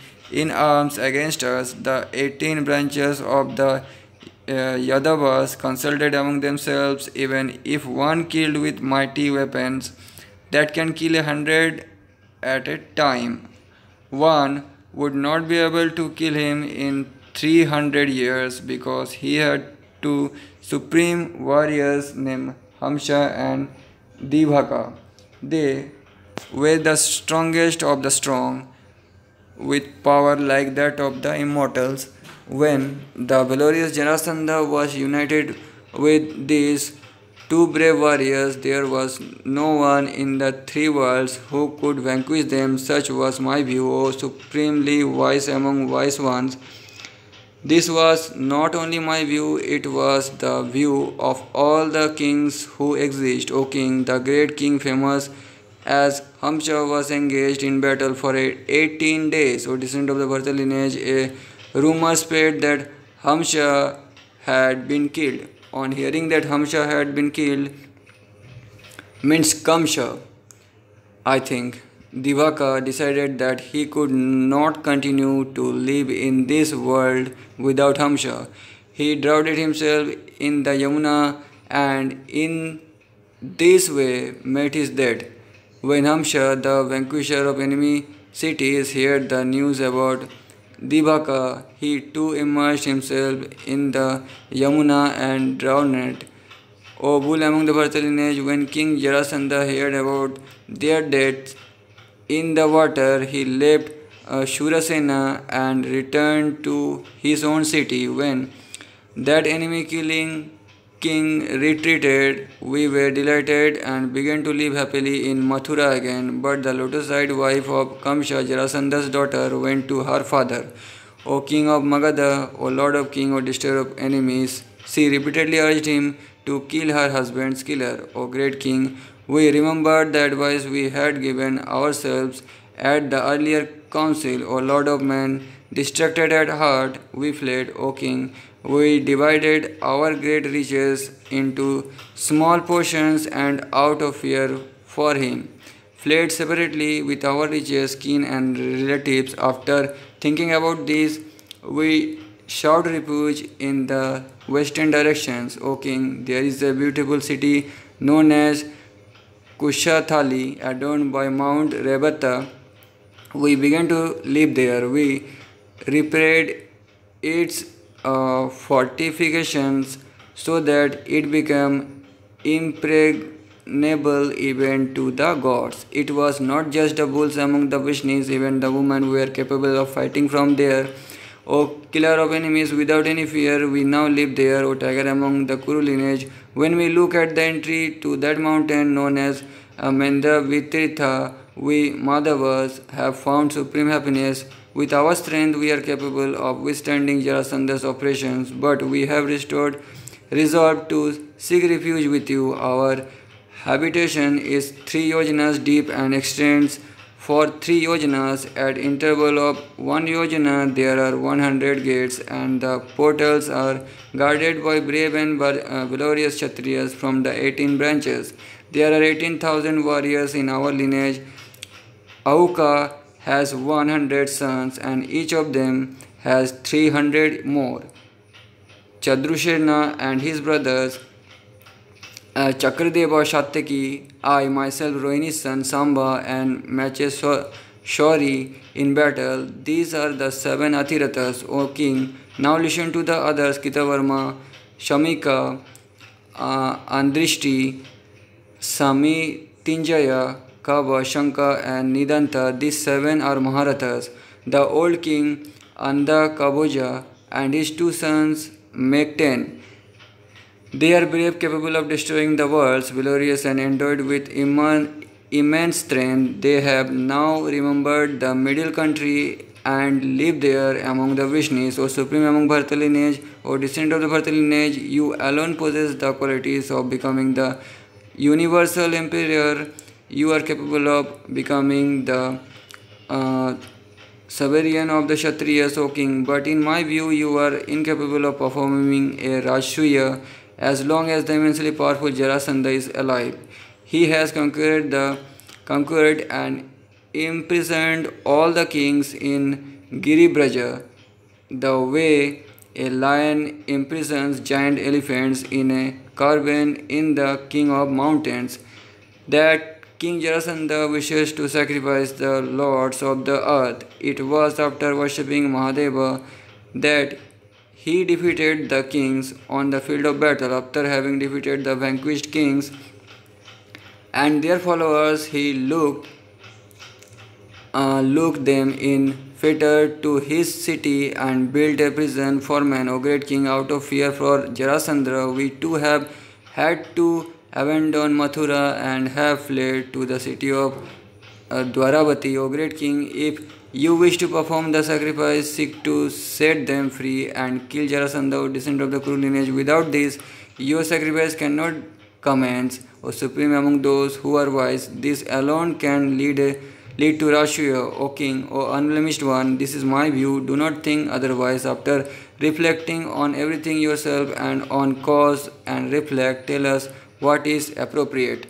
arms against us. The 18 branches of the Yadavas consulted among themselves. Even if one killed with mighty weapons that can kill 100 at a time, one would not be able to kill him in 300 years, because he had two supreme warriors named Hamsa and Divaka. They were the strongest of the strong, with power like that of the immortals. When the glorious Jarasandha was united with these two brave warriors, there was no one in the three worlds who could vanquish them. Such was my view, O supremely wise among wise ones. This was not only my view, it was the view of all the kings who exist. O king, the great king famous as Hamsa was engaged in battle for 18 days. O descendant of the Bharata lineage, a rumor spread that Hamsa had been killed. On hearing that Hamsa had been killed, means Kamsa, I think, Divaka decided that he could not continue to live in this world without Hamsa. He drowned himself in the Yamuna and in this way met his death. When Hamsa, the vanquisher of enemy cities, heard the news about Divaka, he too immersed himself in the Yamuna and drowned. O bull among the Bharata lineage, when King Jarasandha heard about their deaths in the water, he left Shurasena and returned to his own city. When that enemy killing king retreated, we were delighted and began to live happily in Mathura again. But the lotus-eyed wife of Kamsa, Jarasandha's daughter, went to her father. O king of Magadha, O lord of king, O destroyer of enemies, she repeatedly urged him to kill her husband's killer. O great king, we remembered the advice we had given ourselves at the earlier council. O lord of men, distracted at heart, we fled. O king, we divided our great riches into small portions and out of fear for him fled separately with our riches, kin, and relatives. After thinking about this, we sought refuge in the western directions. O king, there is a beautiful city known as Kushathali, adorned by Mount Rebata. We began to live there. We repaired its fortifications so that it became impregnable even to the gods. It was not just the bulls among the Vishnus, even the women were capable of fighting from there. O killer of enemies without any fear, we now live there, O tiger among the Kuru lineage. When we look at the entry to that mountain known as Mendavitirtha, we Madhavas have found supreme happiness. With our strength, we are capable of withstanding Jarasandha's operations, but we have resolved to seek refuge with you. Our habitation is 3 yojanas deep and extends for 3 yojanas. At interval of 1 yojana, there are 100 gates, and the portals are guarded by brave and valorous Kshatriyas from the 18 branches. There are 18,000 warriors in our lineage. Auka has 100 sons, and each of them has 300 more. Chadrushena and his brothers Chakradeva Shatyaki, I myself Rohini's son Samba and Macheshwari in battle. These are the 7 Athirathas, O king. Now listen to the others: Kitavarma, Shamika, Andrishti, Sami Tinjaya, Kava, Shanka, and Nidanta. These 7 are Maharathas. The old king Anda Kaboja and his 2 sons make 10. They are brave, capable of destroying the worlds, valorous, and endowed with immense strength. They have now remembered the middle country and live there among the Vishnus. O supreme among Bharata lineage, O descendant of the Bharata lineage, you alone possess the qualities of becoming the universal emperor. You are capable of becoming the sovereign of the Kshatriyas, O king. But in my view, you are incapable of performing a Rajsuya as long as the immensely powerful Jarasandha is alive. He has conquered and imprisoned all the kings in Giribraja, the way a lion imprisons giant elephants in a cavern in the king of mountains. That King Jarasandha wishes to sacrifice the lords of the earth. It was after worshipping Mahadeva that he defeated the kings on the field of battle. After having defeated the vanquished kings and their followers, he looked them in fettered to his city and built a prison for men. O great king, out of fear for Jarasandha, we too have had to abandon Mathura and have fled to the city of Dwaravati. O great king, if you wish to perform the sacrifice, seek to set them free and kill Jarasandha, descendant of the Kuru lineage. Without this, your sacrifice cannot commence. O supreme among those who are wise, this alone can lead to Rashtriya. O king, O unblemished one, this is my view. Do not think otherwise. After reflecting on everything yourself and on cause and reflect, tell us what is appropriate.